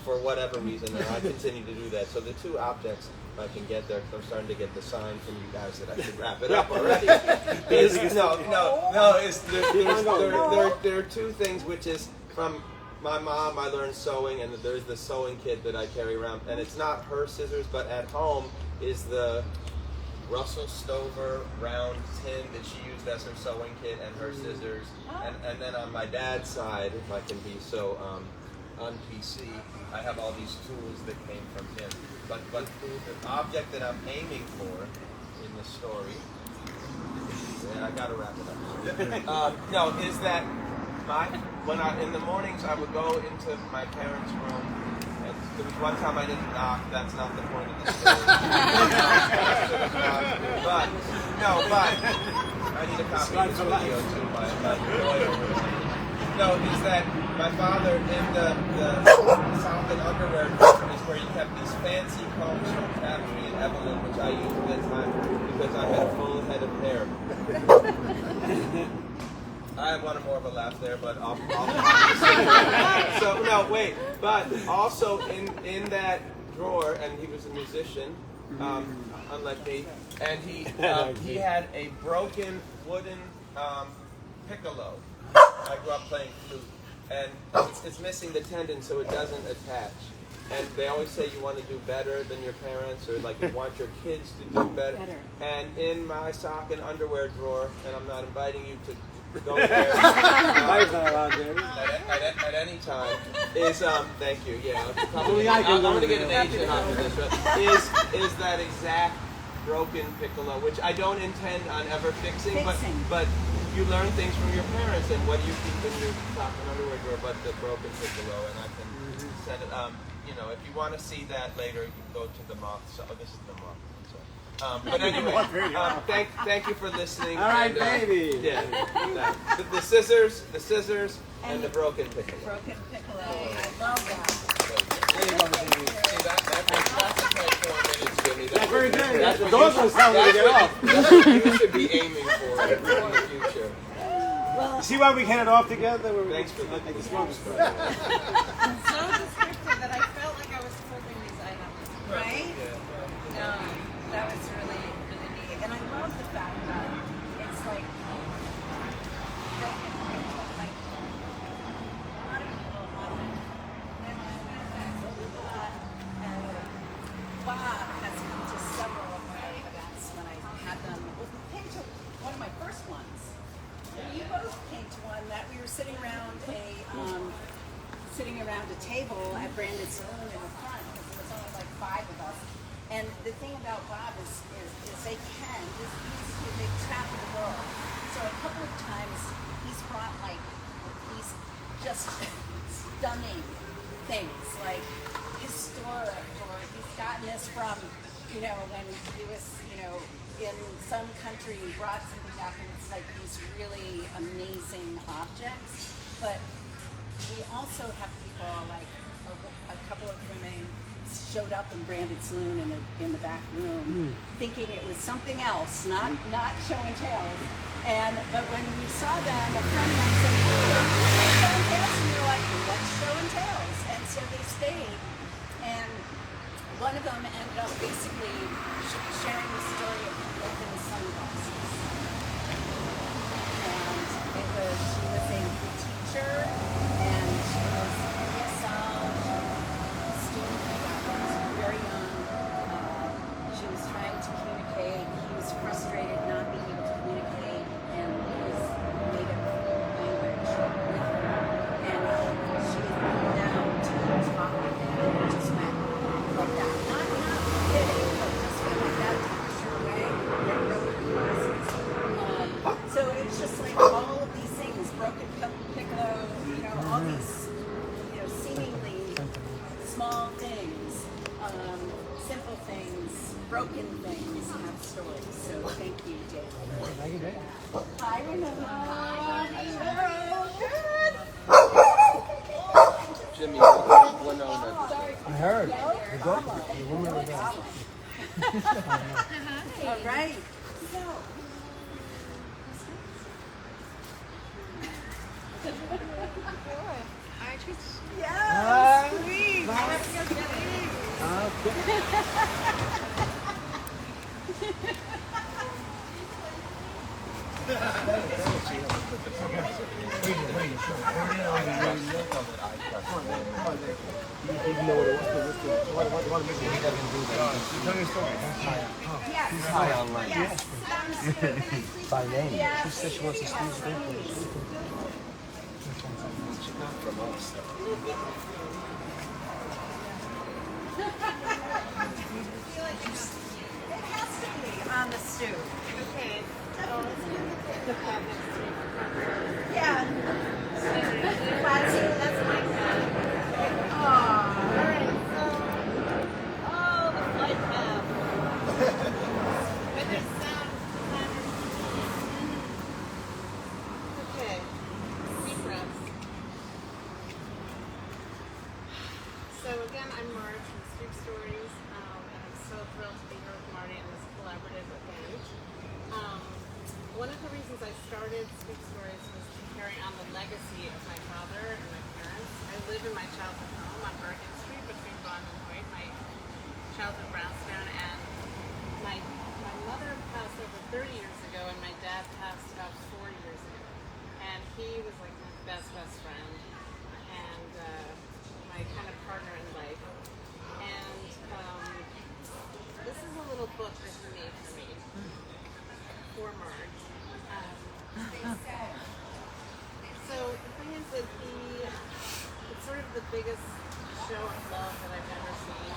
for whatever reason, and I continue to do that. So the two objects, if I can get there, because I'm starting to get the sign from you guys that I should wrap it up already. There are two things, which is from my mom. I learned sewing, and there's the sewing kit that I carry around, and it's not her scissors, but at home is the Russell Stover round tin that she used as her sewing kit and her scissors. And then on my dad's side, if I can be so un-PC, I have all these tools that came from him. But the object that I'm aiming for in the story, I gotta wrap it up. Is that in the mornings I would go into my parents' room. There was one time I didn't knock. That's not the point of the story. but I need a copy of this video too. My lawyer. No, is that my father in the solid underwear is where he kept these fancy combs from Tapestry and Evelyn, which I used at that time because I had a full head of hair. I wanted more of a laugh there, but I'll so no, wait. But also in that drawer, and he was a musician, unlike me, and he had a broken wooden piccolo. I grew up playing flute, and it's missing the tendon, so it doesn't attach. And they always say you want to do better than your parents, or like you want your kids to do better. And in my sock and underwear drawer, and I'm not inviting you to go there at any time, is thank you, yeah. I'm going to get an agent after this, but is that exact broken piccolo, which I don't intend on ever fixing. But you learn things from your parents, and what do you keep in your sock and underwear drawer but the broken piccolo, and I can send it, if you want to see that later, you can go to the moth. So this is the moth. But anyway, thank you for listening. All right, baby. Yeah, the scissors, and the broken piccolo. Broken piccolo. I love that. There you go, baby. See, that's like 4 minutes, Jimmy. That's very good. That's what those ones tell me to get off. That's what you should be aiming for in the future. You see why we headed off together? Thanks for looking at the smoke. So descriptive that I felt like I was holding these items. Right? That was really, really neat. And I love the fact that it's like, a lot of people love it. And Bob has come to several of my events when I had them. Well, he came to one of my first ones. You both came to one that we were sitting around a table at Brandon Saloon in the front, because there was only like 5 of us. And the thing about Bob is they can, they travel the world. So a couple of times he's brought like these just stunning things, like historic, or he's gotten this from, when he was, in some country, he brought something back, and it's like these really amazing objects. But we also have people like a couple of women showed up in Branded Saloon in the back room, thinking it was something else, not show and tell. But when we saw them, a friend of mine said, "Show and tell," and we were like, "Let's show and tells." And so they stayed, and one of them ended up basically sharing the story of open sunglasses. And she was a teacher, and she was student. Very young. She was trying to communicate. He was frustrated not being able to communicate Jimmy, Winona. I heard. The girl, the woman was there. All right. Yes, sweet. By name. She said she wants to speak From us. It has to be on the stoop. Okay. Yeah. That's my Alright, so, the flight path. But there's sound. Okay, deep breaths. So again, I'm Marge from StoopStories, and I'm so thrilled to be here with Marty in this collaborative event. One of the reasons I started StoopStories was to carry on the legacy of my father and my parents. I live in my childhood home on Bergen Street between Bond and Hoyt, my childhood brownstone, and my mother passed over 30 years ago, and my dad passed about 4 years ago. And he was like my best friend, and my kind of partner in life. And this is a little book that he made for me, for Marge. So the thing is that it's sort of the biggest show of love that I've ever seen.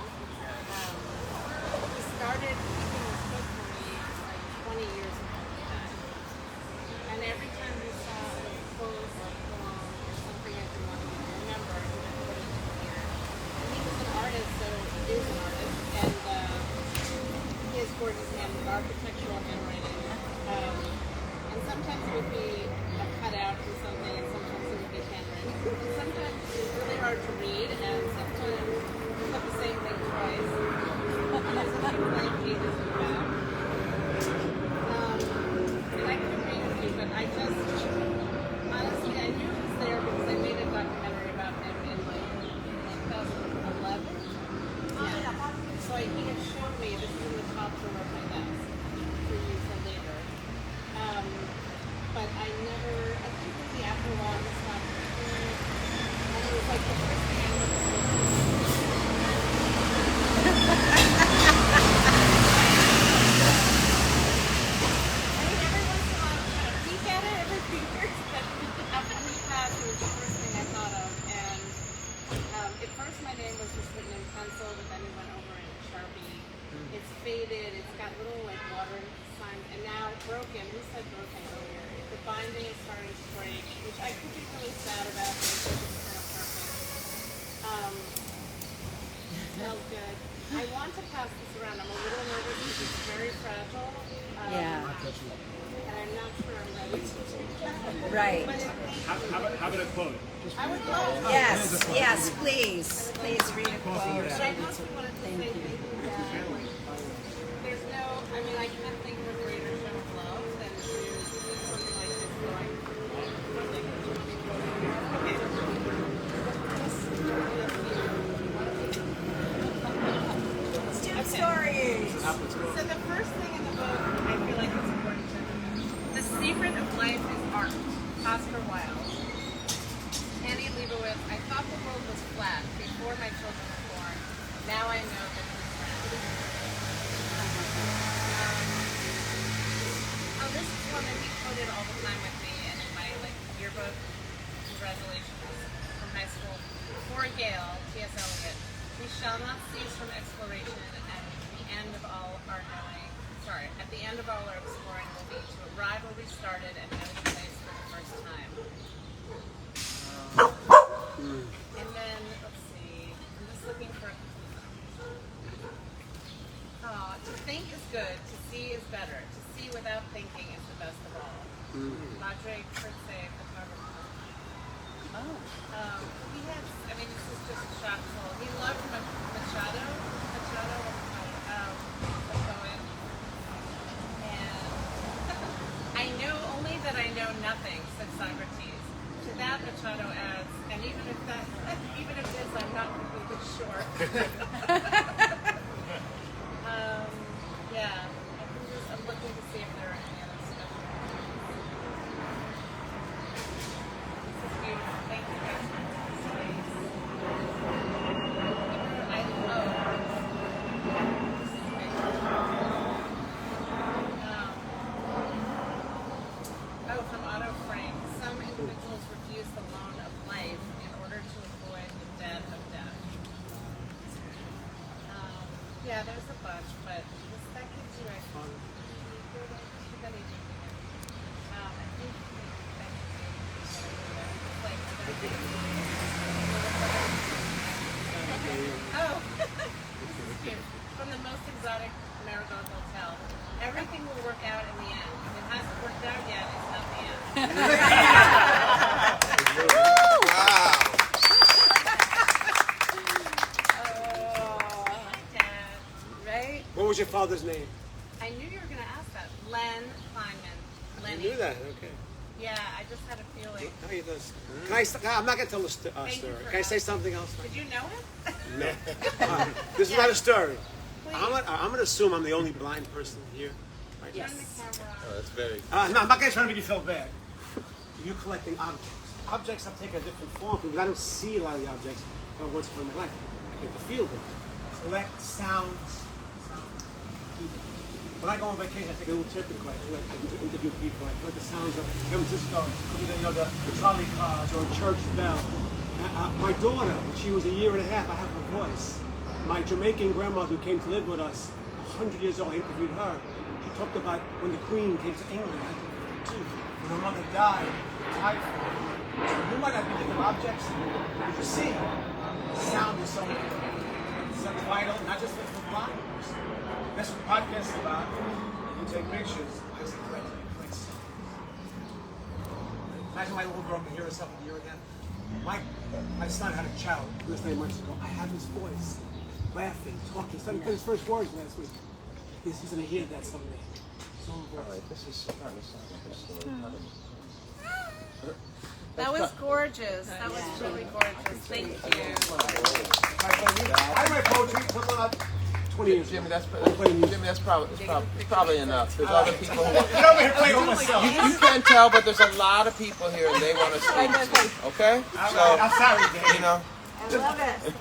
He started making this book for me like 20 years ago. And every time he saw a pose or a poem or something I could want to remember, he would put it in here. And he was an artist, so he is an artist. And he has gorgeous hand with architectural handwriting. And sometimes it would be a cutout from something, and sometimes it would be handwritten. And sometimes it's really hard to read, and sometimes it's not the same thing twice. And there's a few blank pages in the back. And I could read a few, but I just, honestly, I knew it was there because I made a documentary about him in like 2011. So he had shown me, this is in the top drawer of my desk, for you for later. But I think maybe after a while I stopped reading it. And it was like the first thing I looked at. I mean, every once in a while I kind of peek at it every few years, but after he passed, it was the first thing I thought of. And at first my name was just written in pencil, but then it went over in Sharpie. It's faded, it's got little like water signs, and now broken. Who said broken earlier? The binding is starting to break, which I could be really sad about, but it's kind of perfect. Smells good. I want to pass this around. I'm a little nervous because it's very fragile. Yeah. And I'm not sure I'm ready. Right. How about a quote? I would love. Yes, please. Please read a quote. But I mostly wanted to say thank you. There's no, I mean, I can't think of a greater show of love than to do something like this going. StoopStories. So the first thing in the book, I feel like it's important to The Secret of Life is Art, Oscar Wilde. Annie Leibovitz, I thought the world was flat before my children were born. Now I know that it is round. This woman, he quoted all the time with me, and in my yearbook, congratulations from high school. For Gale, T.S. Eliot, we shall not cease from exploration, and at the end of all our exploring will be to arrive where we started and know the place for the first time. And then, let's see, I'm just looking for to think is good, to see is better. To see without thinking is the best of all. Andre Prince, photographer. Oh. He has, I mean, this is just shot full. He loved Machado, the poet. And I know only that I know nothing, said Socrates. To that, Machado adds, and even if this, I'm not completely sure. Yeah, I'm looking to see if there are any other special ones. This is beautiful. Thank you guys for this space. From Auto Frame. Some individuals refuse the loan of life in order to avoid the debt of death. Yeah, there's a bunch, but that gives you a I think oh, this is cute. From the most exotic Marigold Hotel. Everything will work out in the end. If it hasn't worked out yet, it's not the end. Wow. Dad, right? What was your father's name? I knew you were going to ask that. Len Kleinman. I Lenny. knew that. Okay. Yeah, I just had a feeling. How you does? I'm not gonna tell the story. Thank you for Can I say something else? Did you know him? No. This is not a story. Please. I'm gonna assume I'm the only blind person here. Right? Turn the camera on. Oh, that's very. No, I'm not gonna try to make you feel bad. You're collecting objects. Objects have taken a different form because I don't see a lot of the objects once in my life. I get to feel them. Collect sounds. When I go on vacation, I take a little trip and I interview people. I collect the sounds of San Francisco, the trolley cars or a church bell. My daughter, when she was a year and a half, I have her voice. My Jamaican grandmother who came to live with us, 100 years old, I interviewed her. She talked about when the Queen came to England, when her mother died, typhoid. You might not be thinking of objects, but you see, sound is so vital, not just for blind. That's what podcasts are about. You take pictures, just collect sounds. Imagine my little girl can hear herself and hear again. My son had a child 9 months ago. I have his voice, laughing, talking. He put his first words last week. He's going to hear that someday. So All right, this is starting to sound like a story. That was gorgeous. That was really gorgeous. Thank you. I write poetry until about 20 years Jimmy, ago. that's probably enough. There's other people who want. Get over here playing with myself. You can't tell, but there's a lot of people here and they want to speak to you. Okay? I'm sorry, Dave. You know. I love it.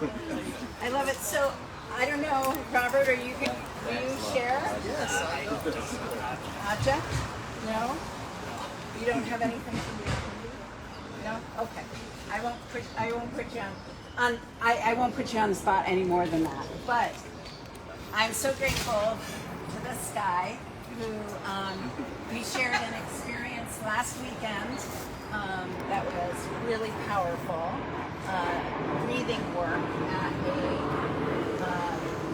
I love it. So, I don't know, Robert, will you share? Yes, I know. Object? No? You don't have anything to do? No? Okay. I won't put you on I won't put you on the spot any more than that. But I'm so grateful to this guy who we shared an experience last weekend that was really powerful. Breathing work at a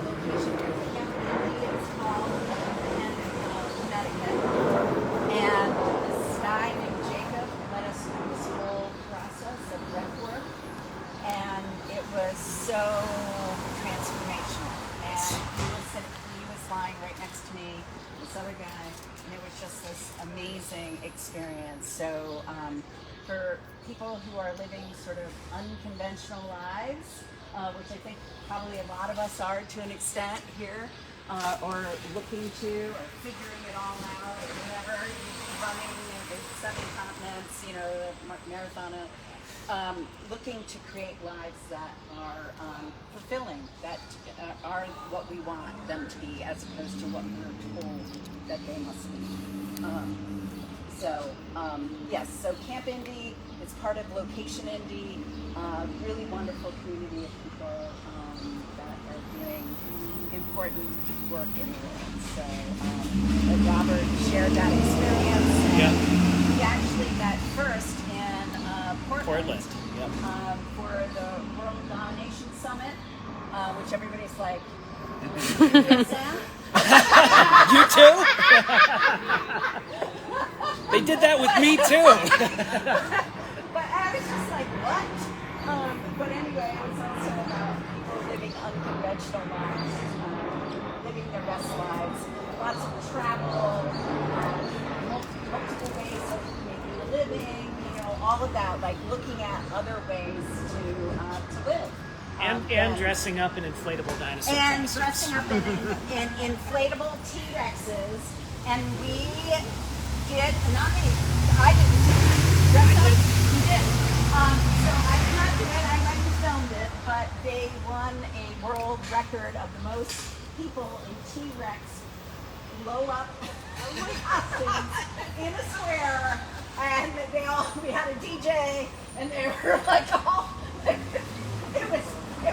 location where it's called in Connecticut. And this guy named Jacob led us through this whole process of breath work. And it was so transformational. And he was lying right next to me, this other guy, and it was just this amazing experience. So for people who are living sort of unconventional lives, which I think probably a lot of us are to an extent here, or looking to, or figuring it all out, or whatever, running in 7 continents, marathon, looking to create lives that are fulfilling, that are what we want them to be, as opposed to what we're told that they must be. Yes, so Camp Indie is part of Location Indie, really wonderful community of people that are doing important work in the world. So Robert shared that experience. Yeah. He actually met first in Portland. Yep. For the World Nation Summit, which everybody's like, Sam? You too? They did that with me too. But I was just like, what? But anyway, it was also about people living unconventional lives, living their best lives, lots of travel, multiple ways of making a living, all of that, like looking at other ways to live. And dressing up in inflatable dinosaur And costumes. dressing up in inflatable T-Rexes. And we did, not me, I didn't dress up, you did. So I did not do it, I went and filmed it, but they won a world record of the most people in T-Rex blow-up costumes in a square. And we had a DJ, and they were like all, it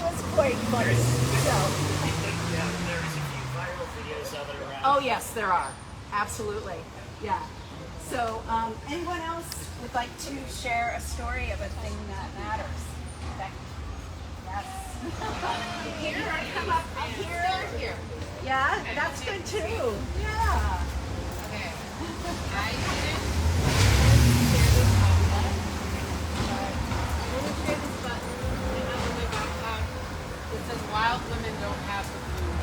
was quite funny. So. There's a few viral videos of it around. Oh yes, there are. Absolutely. Yeah. So, anyone else would like to share a story of a thing that matters? Becky? Yes. Here, come up here. Yeah, that's good too. Yeah. Okay. I didn't share this outlet, but I'm going to share this button I have in my backpack that says "Wild Women Don't Have the Blues."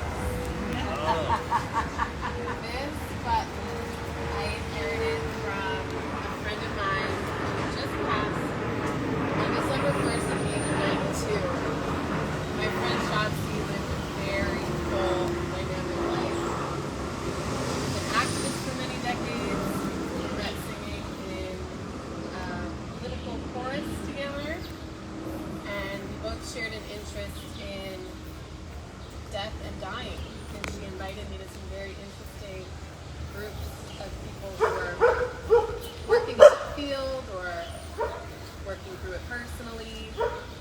This button I inherited from a friend of mine who just passed on December 1st of 1992. My friend Shotzi lived a very full, dynamic life. She was an activist for many decades. We met singing in political chorus together, and we both shared an interest in death and dying. And she invited me to some very interesting groups of people who were working in the field or working through it personally.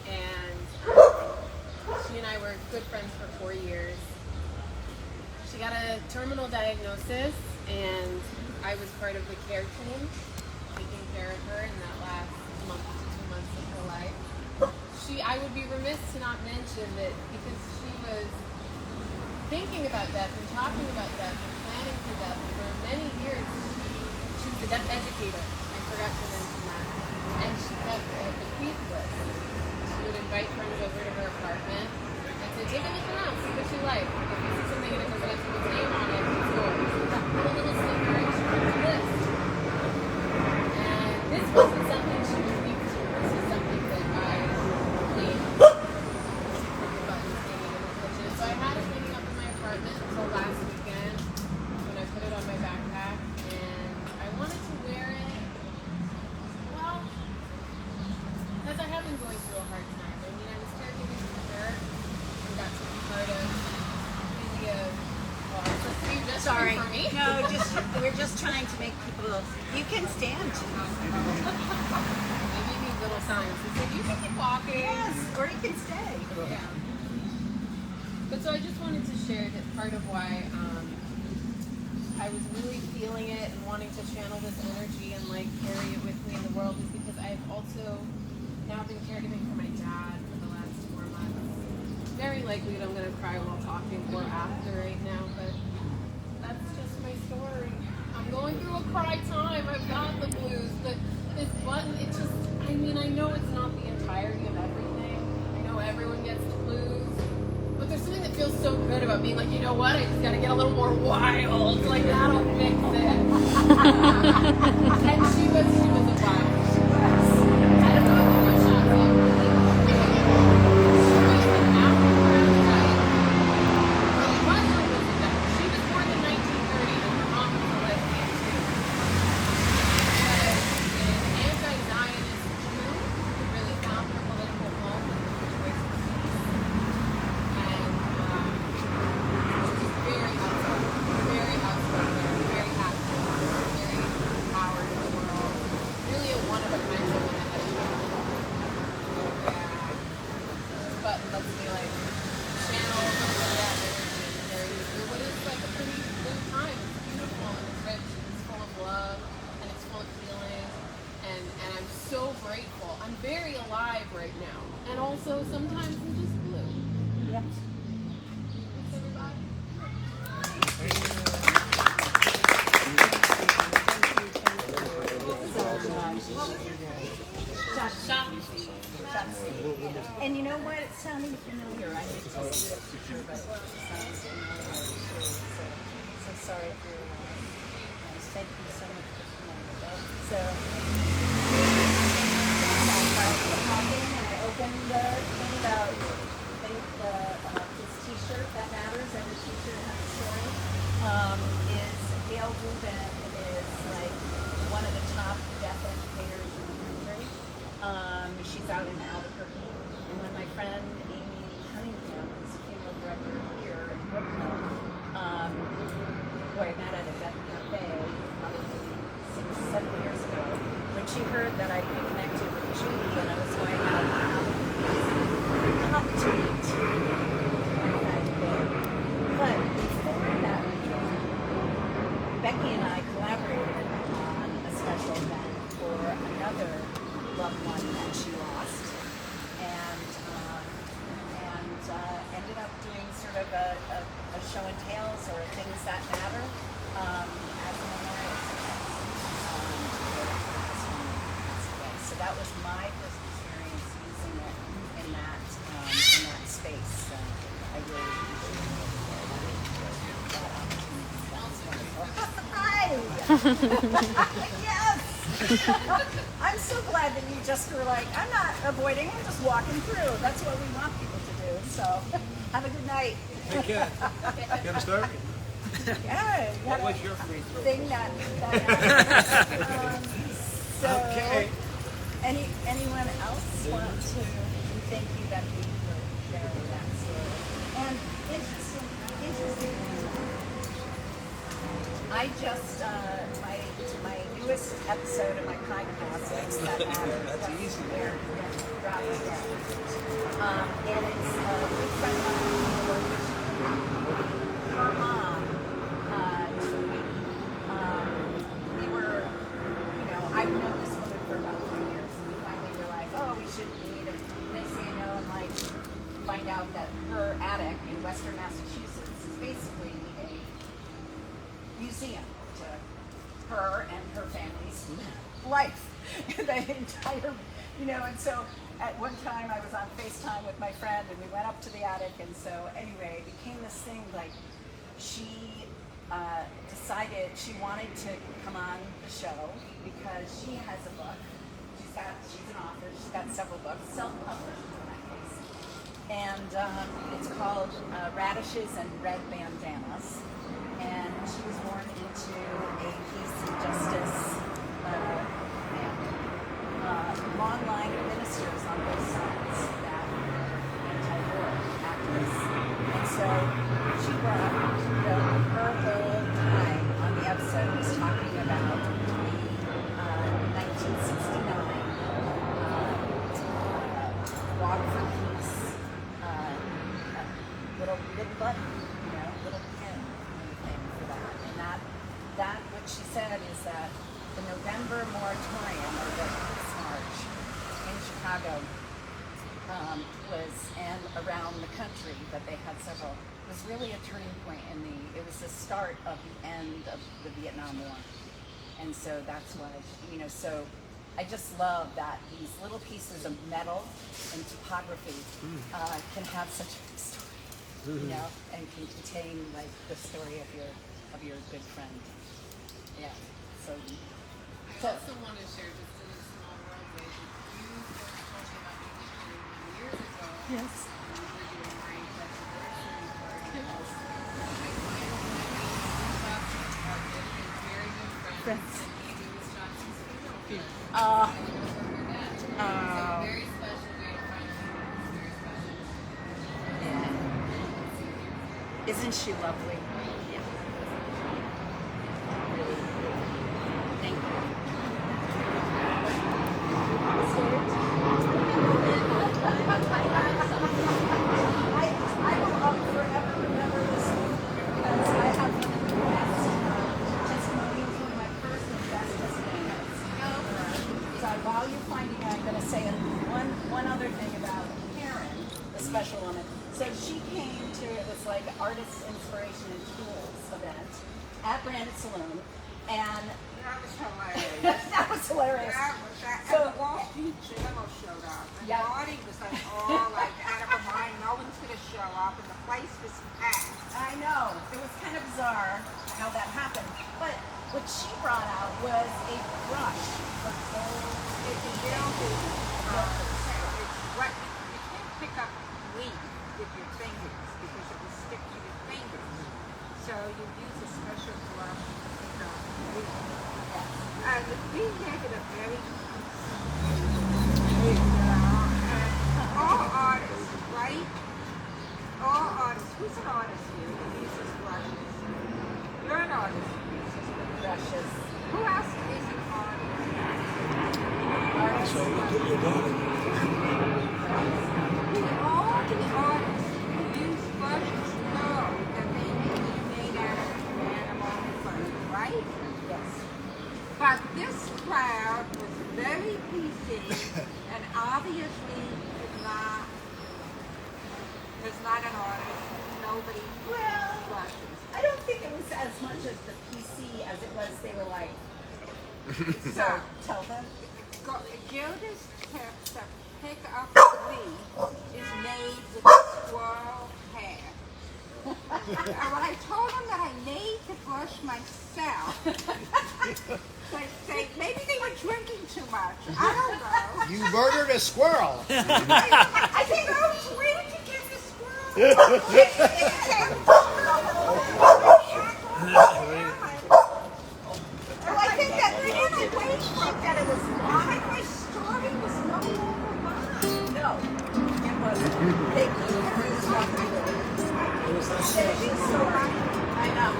And she and I were good friends for 4 years. She got a terminal diagnosis, and I was part of the care team, taking care of her in that last month to 2 months of her life. I would be remiss to not mention that because she was thinking about death and talking about death and planning for death for many years. She was a death educator. I forgot to mention that. And she kept a bequeath list. She would invite friends over to her apartment and say, take a look around, see what you like. If you see something and it doesn't have someone's name on it, it's yours. Put a little sticker and she wrote a list. And this wasn't something she would speak to. This is something that I really so I had it hanging up in my apartment until last weekend when I put it on my backpack, and I wanted to wear it, well, because I have been going through a hard time. I mean, I was caregiving for her and got to be part of India. Sorry. For me? No, we're just trying to make people. You can stand. Maybe you need little signs that say you can keep walking. Yes, or you can stay. Yeah. But so I just wanted to share that part of why I was really feeling it and wanting to channel this energy and like carry it with me in the world is because I've also now been caregiving for my dad for the last 4 months. Very likely that I'm going to cry while talking or after right now, but that's just my story. I'm going through a cry time. I've got the blues, but this button, it just, I mean, I know it's not the entirety of everything. I know everyone gets the blues. But there's something that feels so good about being like, you know what, I just gotta get a little more wild. Like, that'll fix it. And she was a wild. I don't know if you shot that. She was an African type. Her mother was a duck. She was born in 1930, and her mom was a lesbian too. She was an anti-Zionist Jew who really found her political home in the choice of peace. Very outspoken, very happy, very empowered in the world. Really a one-of-a-kind woman that has but let's be like, channel some of that energy and carry you through what is like a pretty blue time. It's beautiful and it's rich and it's full of love and it's full of healing and I'm so grateful. I'm very alive right now. And also sometimes I'm just blue. Yeah. Thanks everybody. Thank you. And you know what? It's sounding familiar. I need to see it for sure, but it sounds familiar. So sorry for your loss. Thank you so much for coming. So I popped in and I opened the thing about his T-shirt that matters. Every T-shirt has a story. Is Gail Rubin is like one of the top deaf educators in the country. She's out in Albuquerque. And when my friend Amy Cunningham, who's a funeral director here in Brooklyn, who I met at a deaf cafe probably 6-7 years ago, when she heard that I'd been connected with Judy and I was going out to opportunity to but before that meeting, Becky and I collaborated on a special event for another loved one that she lost, and ended up doing sort of a show and tales or things that matter as a memorial. So that was my first experience using it in that space. So I really appreciate that opportunity. That was wonderful. Hi! Yes! I'm so glad that you just were like, I'm not avoiding, I'm just walking through. That's what we want people to do. So have a good night. Take care. You want to start? Yeah. What was your free throw? Thing that so, Okay. Anyone else want to thank you, Becky, for sharing that story? And interesting. I just my newest episode of my podcast, Things That Matter. That's easy. Where dropped today. And it's a good friend of mine. Her mom. We were, I've known this woman for about 3 years, and we finally were like, oh, we should meet. And next thing you know, and like find out that her attic in Western Massachusetts is basically a museum to her and her family's life. The entire, and so at one time I was on FaceTime with my friend and we went up to the attic, and so anyway, it became this thing like she decided she wanted to come on the show because she has a book. She's an author, she's got several books, self-published in that case. And it's called Radishes and Red Bandanas. And she was born into a peace and justice family. Long line of ministers on both sides that were anti-war activists. And so she brought her whole time on the episode was talking about the 1969 Walk for Peace little button, little pin thing for that. And that what she said is that the November moratorium, or the Peace March in Chicago, and around the country, that they had several, was really a turning point it was the start of the end of the Vietnam War. And so that's why, so I just love that these little pieces of metal and topography can have such a big story, and can contain like the story of your good friend. Yeah. So I also want to share just in a small world way that you first told me about me years ago. yes. We were doing my anniversary party. I finally met very good friends. And Amy was Johnson's funeral friend. I never heard that. So very special day to finally meet. Very special. Yeah. Isn't she lovely? Yeah. Thank you. I will forever remember this because I have one of the best testimonials, one of my first and best testimonials. So while you're finding out, I'm going to say one other thing about Karen, the special woman. So she came to, it was like Artist Inspiration and Tools event at Branded Saloon, and That was hilarious. That was hilarious. And So- the Wall Street Journal showed up. And Yeah. Marty was like, all like out of her mind. No one's going to show up. And the place was packed. I know. It was kind of bizarre how that happened. But what she brought out was a brush for gold. It's a real big, it's what you can't pick up weed with your fingers because it will stick to your fingers. So you use a special brush to pick up weed. And the bee negative very and all artists, right? All artists. Who's an artist here who uses brushes? You're an artist who uses Brushes. Who else is an artist? So you get your daughter. All the artists who use brushes know that they may be made out of animal fur, right? Yes. But this crowd was very PC and obviously is not an artist. Nobody Well, brushes. I don't think it was as much as the PC as it was they were like, so tell them. Gilda's tip to pick up weed is made with squirrel hair. And when I told them that I made the brush myself, they say maybe they were drinking too much. I don't know. You murdered a squirrel. I think, oh, where did you get the squirrel? I think that they didn't wait like that. It was mine. My story was no longer mine. No, it wasn't. They keep her stuff. I know.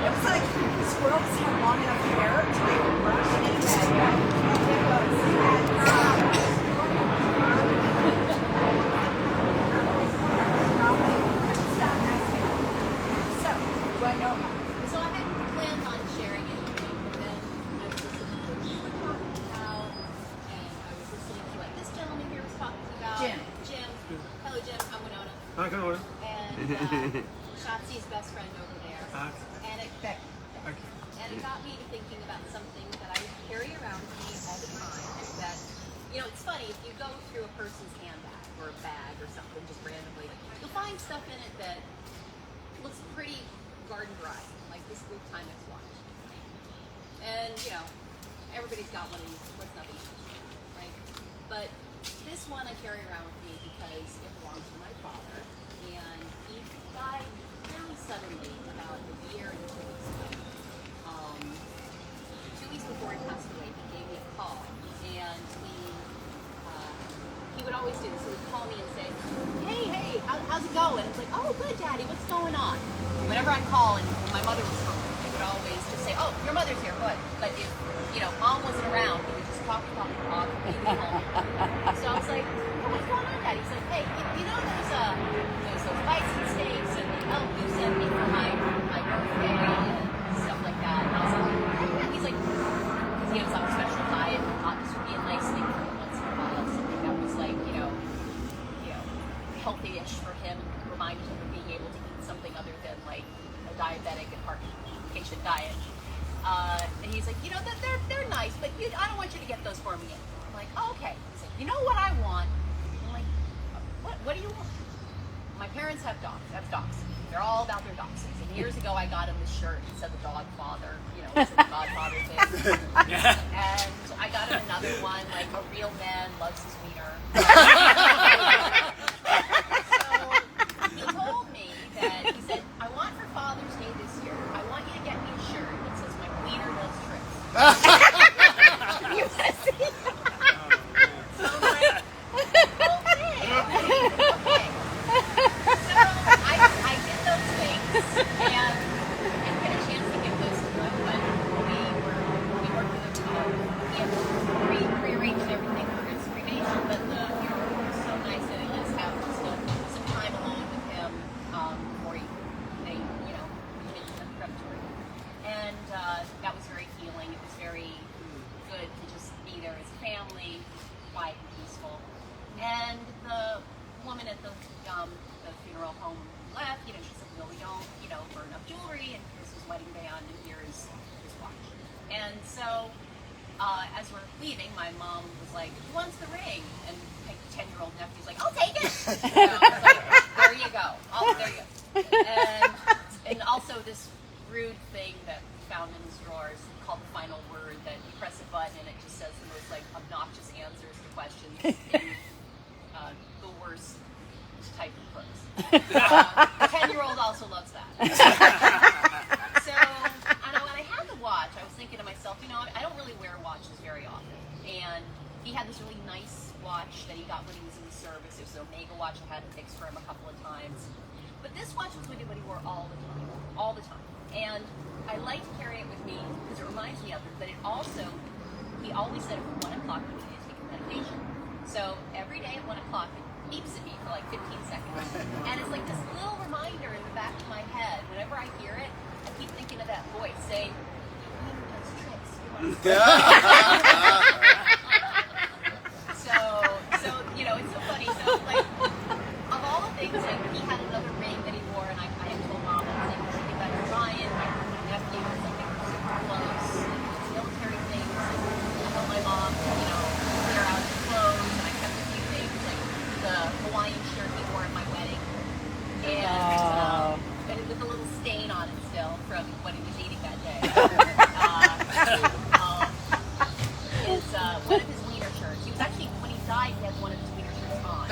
It was like squirrels have long enough hair to make a brush anyway. It was. So, do I know? So I hadn't planned on sharing anything, but then I was listening to what you were talking about, and I was listening to what this gentleman here was talking about. Jim. Hello, Jim. I'm Winona. Hi, come on. And Shotzi's best friend over there. And it got me to thinking about something that I carry around with me all the time. That, you know, it's funny, if you go through a person's handbag or a bag or something just randomly, you'll find stuff in it that looks pretty garden variety, like this little Timex watch. And, you know, everybody's got one of these, what's not these, right? But this one I carry around with me because it belongs to my father, and he died fairly suddenly about a year and 2 weeks ago. 2 weeks before he passed away, he gave me a call, and he would always do this. He would call me and say, hey, how's it going? It's like, oh, good, Daddy, what's going on? Whenever I call and when my mother was home, he would always just say, oh, your mother's here, good. But if, you know, Mom wasn't around, he would just talk, and he would be home. So I was like, oh, what's going on, Daddy? He's like, hey, you know there's those bison steaks and the elk you sent me for my birthday and stuff like that. And I was like, yeah. He's like, because he was on a special diet and thought this would be a nice thing for him once in a while, something that was like, you know, healthy-ish for him, reminded him of being able to eat something other than like a diabetic and heart patient diet. And he's like, you know, they're nice, but I don't want you to get those for me. I'm like, oh, okay. He's like, you know what I want? I'm like, what do you want? My parents have dogs. They're all about their dachshunds. And years ago, I got him this shirt that said the dog father, you know, it's the Godfather thing. And I got him another one, like a real man loves his wiener. So he told me that, he said, I want for Father's Day this year, I want you to get me a shirt that says my wiener does tricks. You want to see that? So I'm like, okay. So I did those things and didn't get a chance to give those to him, but we worked with him. He had prearranged everything for his cremation, but the funeral was so nice that he let us have just some time alone with him before they did the preparatory. And that was very healing. It was very good to just be there as a family, quiet and peaceful. And the woman at the funeral home left, she said, no, we don't, burn up jewelry, and here's his wedding band, and here's his wife. And so as we're leaving, my mom was like, "Who wants the ring?" And my 10-year-old nephew's like, "I'll take it." So I was like, "There you go. Oh, there you go." And also this rude thing that we found in his drawers called the final word, that you press a button and it just says the most like obnoxious answers to questions in the worst type of prose. The 10-year-old also loves that. So when I had the watch, I was thinking to myself, I don't really wear watches very often. And he had this really nice watch that he got when he was in the service. It was an Omega watch. I had it fixed for him a couple of times. But this watch was what he wore all the time. And I like to carry it with me because it reminds me of it, but it also, he always said at 1 o'clock we needed to take a meditation. So every day at 1 o'clock it beeps at me for like 15 seconds. And it's like this little reminder in the back of my head. Whenever I hear it, I keep thinking of that voice saying, "He does tricks. You want to So, it's so funny. So, like, of all the things, like, he had another ring that he wore, and I had told Mom, I was like, "Think about Ryan, my nephew, was like, they were super close, and military things, and I told my mom, clear out his clothes, and I kept a few things, like the Hawaiian shirt he wore at my wedding, and with a little stain on it still from what he was eating that day. It's one of his wiener shirts. He was actually, when he died, he had one of his wiener shirts on.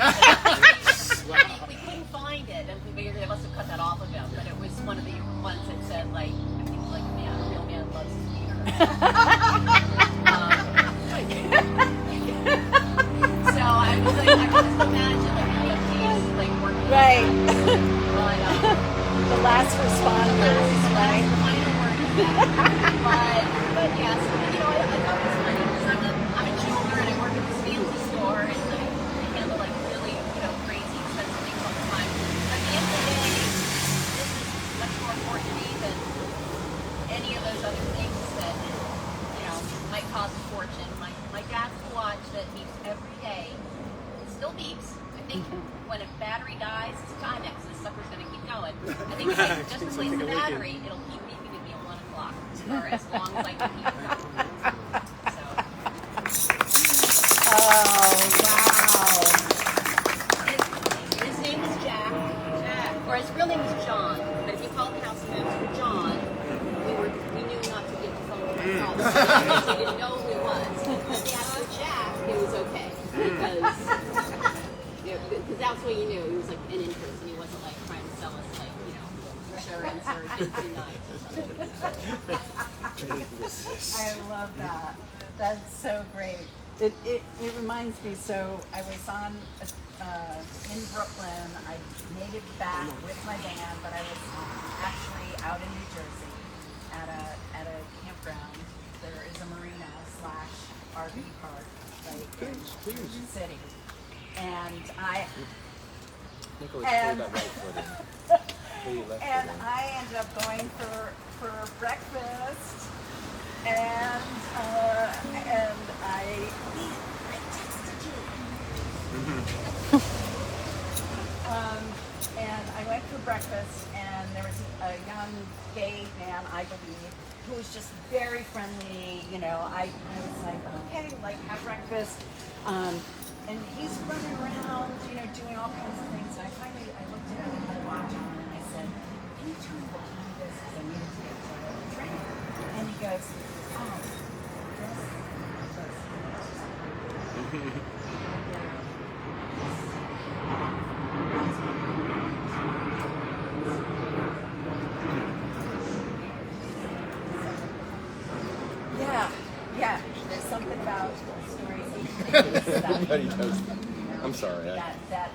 We couldn't find it, and we figured they must have cut that off of him, but it was one of the ones that said, like, I think it was like, a real man loves his wiener. So I was like, I can just imagine, like, the EMTs, like, working Right. on that. The last responders, right? The final word of that. But yes, I thought it was funny because I'm a jeweler and I work at this fancy store and I handle like really, crazy expensive things all the time. But at the end of the day, this is much more important to me than any of those other things that, might cost a fortune. My dad's watch that beeps every day. It still beeps. I think when a battery dies, it's Timex. This sucker's going to keep going. I think if I just replace the battery, it'll keep beeping at me at 1 o'clock for as long as I can keep it going. Oh, wow. His name is Jack, or his real name is John. But if you call the house manager John, we knew not to give the phone to myself. So we didn't know who he was. But the actual Jack, it was okay because that's what you knew. He was like an interest, and he wasn't like trying to sell us like insurance or Disney nights or something. I love that. That's so great. It reminds me, so I was in Brooklyn. I made it back with my band, but I was actually out in New Jersey at a campground. There is a marina / RV park, right in the city. And I ended up going for breakfast, and I texted you. And I went for breakfast, and there was a young gay man, I believe, who was just very friendly. I was like, okay, like, have breakfast. And he's running around, doing all kinds of things. And I looked at him and had a watch on, and I said, "Can you tell me what time this is? I need to get to a drink." And he goes, "Oh, Yeah. There's something about stories. Everybody does that. I'm sorry. That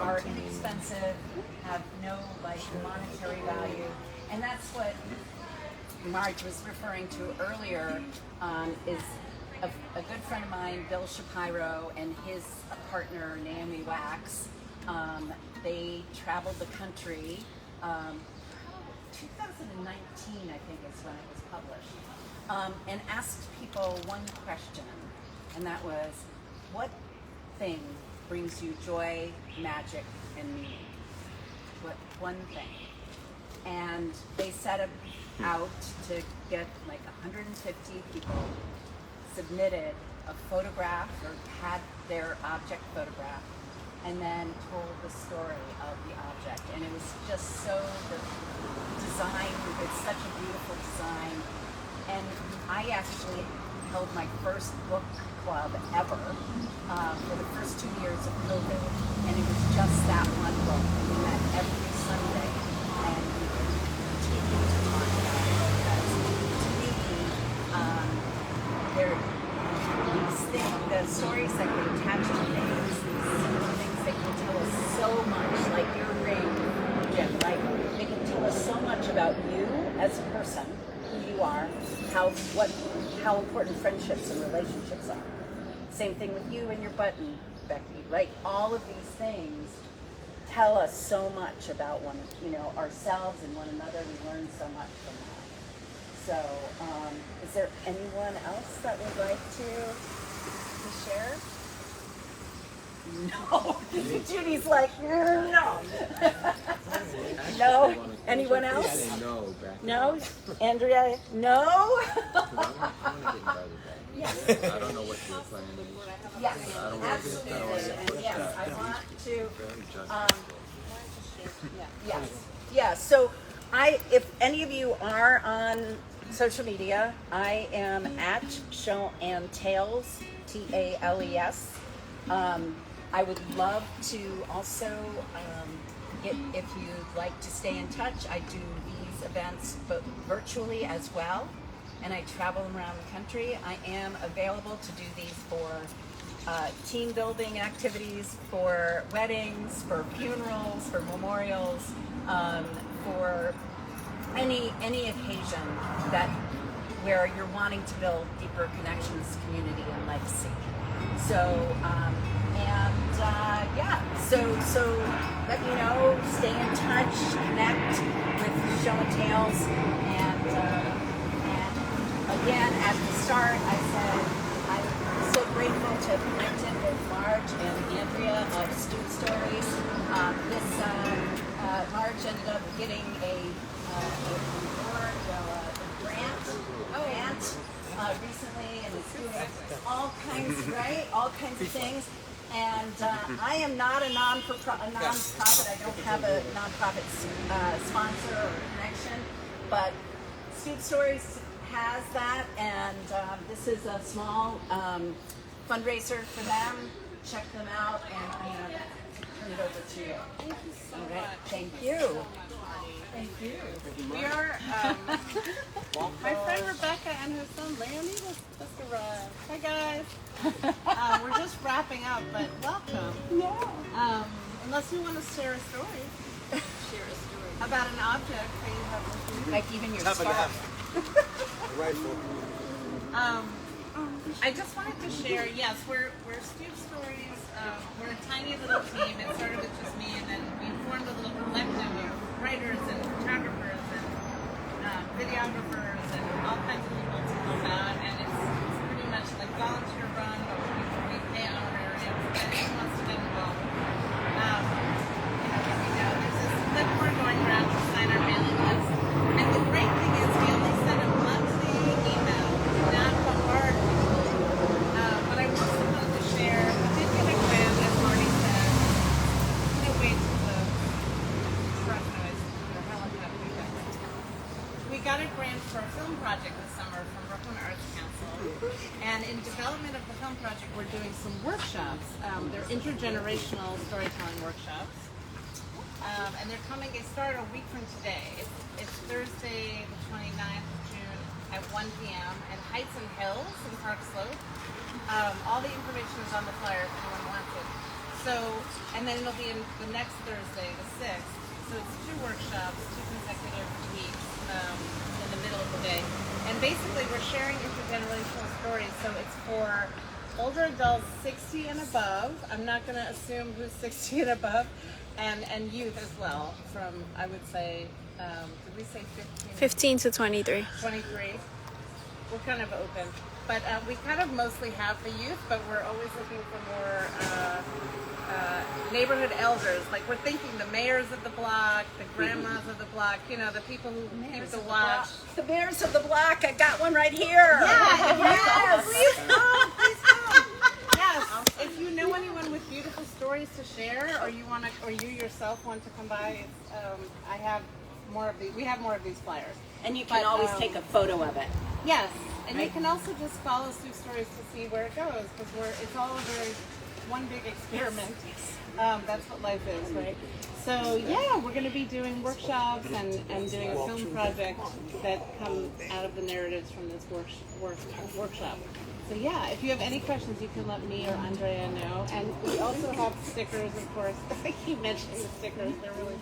are inexpensive, have no monetary value, and that's what Marge was referring to earlier. Is a good friend of mine, Bill Shapiro, and his partner Naomi Wax. They traveled the country. 2019, I think, is when it was published, and asked people one question, and that was, what thing brings you joy, magic, and meaning? What one thing? And they said out to get like 150 people submitted a photograph or had their object photographed, and then told the story of the object. And it was just so, the design, it's such a beautiful design. And I actually held my first book club ever for the first 2 years of COVID, and it was just that one book. We met every Sunday, and we continued to talk about it, because to me, these things, the stories that get attached to things, these simple things, they can tell us so much, like your ring, Jim, like they can tell us so much about you as a person, who you are, how important friendships and relationships are. Same thing with you and your button, Becky, right? All of these things tell us so much about ourselves and one another. We learn so much from that. So, is there anyone else that would like to share? No. Judy's like, no. No. Anyone else? No, back. No. Andrea, no. Yes. I don't know what your plan is. Yes, I don't want to get that absolutely. And yes, I want to. very judgmental. Yes. So, if any of you are on social media, I am at Show and Tales, Tales. I would love to also, if you'd like to stay in touch, I do these events but virtually as well, and I travel around the country. I am available to do these for team building activities, for weddings, for funerals, for memorials, for any occasion where you're wanting to build deeper connections, community, and legacy. So, so let me know, stay in touch, connect with Show and Tales, and again, at the start, I said I'm so grateful to have connected with Marge and Andrea of StoopStories. Marge ended up getting a grant recently, and it's doing all kinds, right? All kinds of things. And I am not a nonprofit. I don't have a nonprofit sponsor or connection, but StoopStories has that, and this is a small fundraiser for them. Check them out, and I'm going to turn it over to you. Thank you so much. Thank you. Thank you. We are, my friend Rebecca and her son Lanny just arrived. Hi guys. We're just wrapping up, but welcome. Yeah. Unless you want to share a story. Share a story. About an object that you have with you. Like even your scarf. Rifle. I just wanted to share, yes, we're StoopStories. We're a tiny little team. It started with just me, and then we formed a little collective of writers and photographers and videographers and all kinds of people to help out. And it's pretty much like volunteer run, but we pay honorarium for anyone wants to get involved. There's this clipboard going around to sign our mailing list. And the great thing is we only send a monthly email, not bombard people. But I also wanted to share, we did get a grant, as Marty said. I'm going to wait till the truck noise, the helicopter goes. We got a grant for a film project this summer from Brooklyn Arts Council. And in development of the film project, we're doing some workshops. They're intergenerational storytelling workshops. And they're coming, they start a week from today. It's Thursday, the 29th of June at 1 p.m. at Heights and Hills in Park Slope. All the information is on the flyer if anyone wants it. So, and then it'll be in the next Thursday, the 6th. So it's 2 workshops, 2 consecutive weeks in the middle of the day. And basically we're sharing intergenerational stories. So it's for older adults 60 and above. I'm not going to assume who's 60 and above. And youth as well, from, I would say, did we say 15? 15 to 23. 23. We're kind of open. but we kind of mostly have the youth, but we're always looking for more neighborhood elders. Like we're thinking the mayors of the block, the grandmas of the block, you know, the people who keep the watch. The mayors of the block. I got one right here. Yeah, Yes. please come, please come. Yes, if you know anyone with beautiful stories to share, or you want to, or you yourself want to come by, I have more of these. We have more of these flyers, And you can always take a photo of it. Yes, and you can also just follow StoopStories to see where it goes, because it's all a very one big experiment. That's what life is, right? So yeah, we're going to be doing workshops and doing a film project that comes out of the narratives from this workshop. So yeah, if you have any questions, you can let me or Andrea know. And we also have stickers, of course. I keep mentioning the stickers; they're really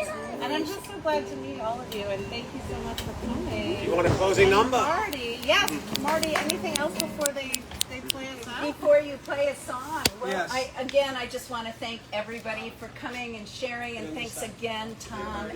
fun. And I'm just so glad to meet all of you. And thank you so much for coming. You want a closing number? Marty, yes, Marty. Anything else before they play us out? Before you play a song, well, Yes. I just want to thank everybody for coming and sharing, and thanks again, Tom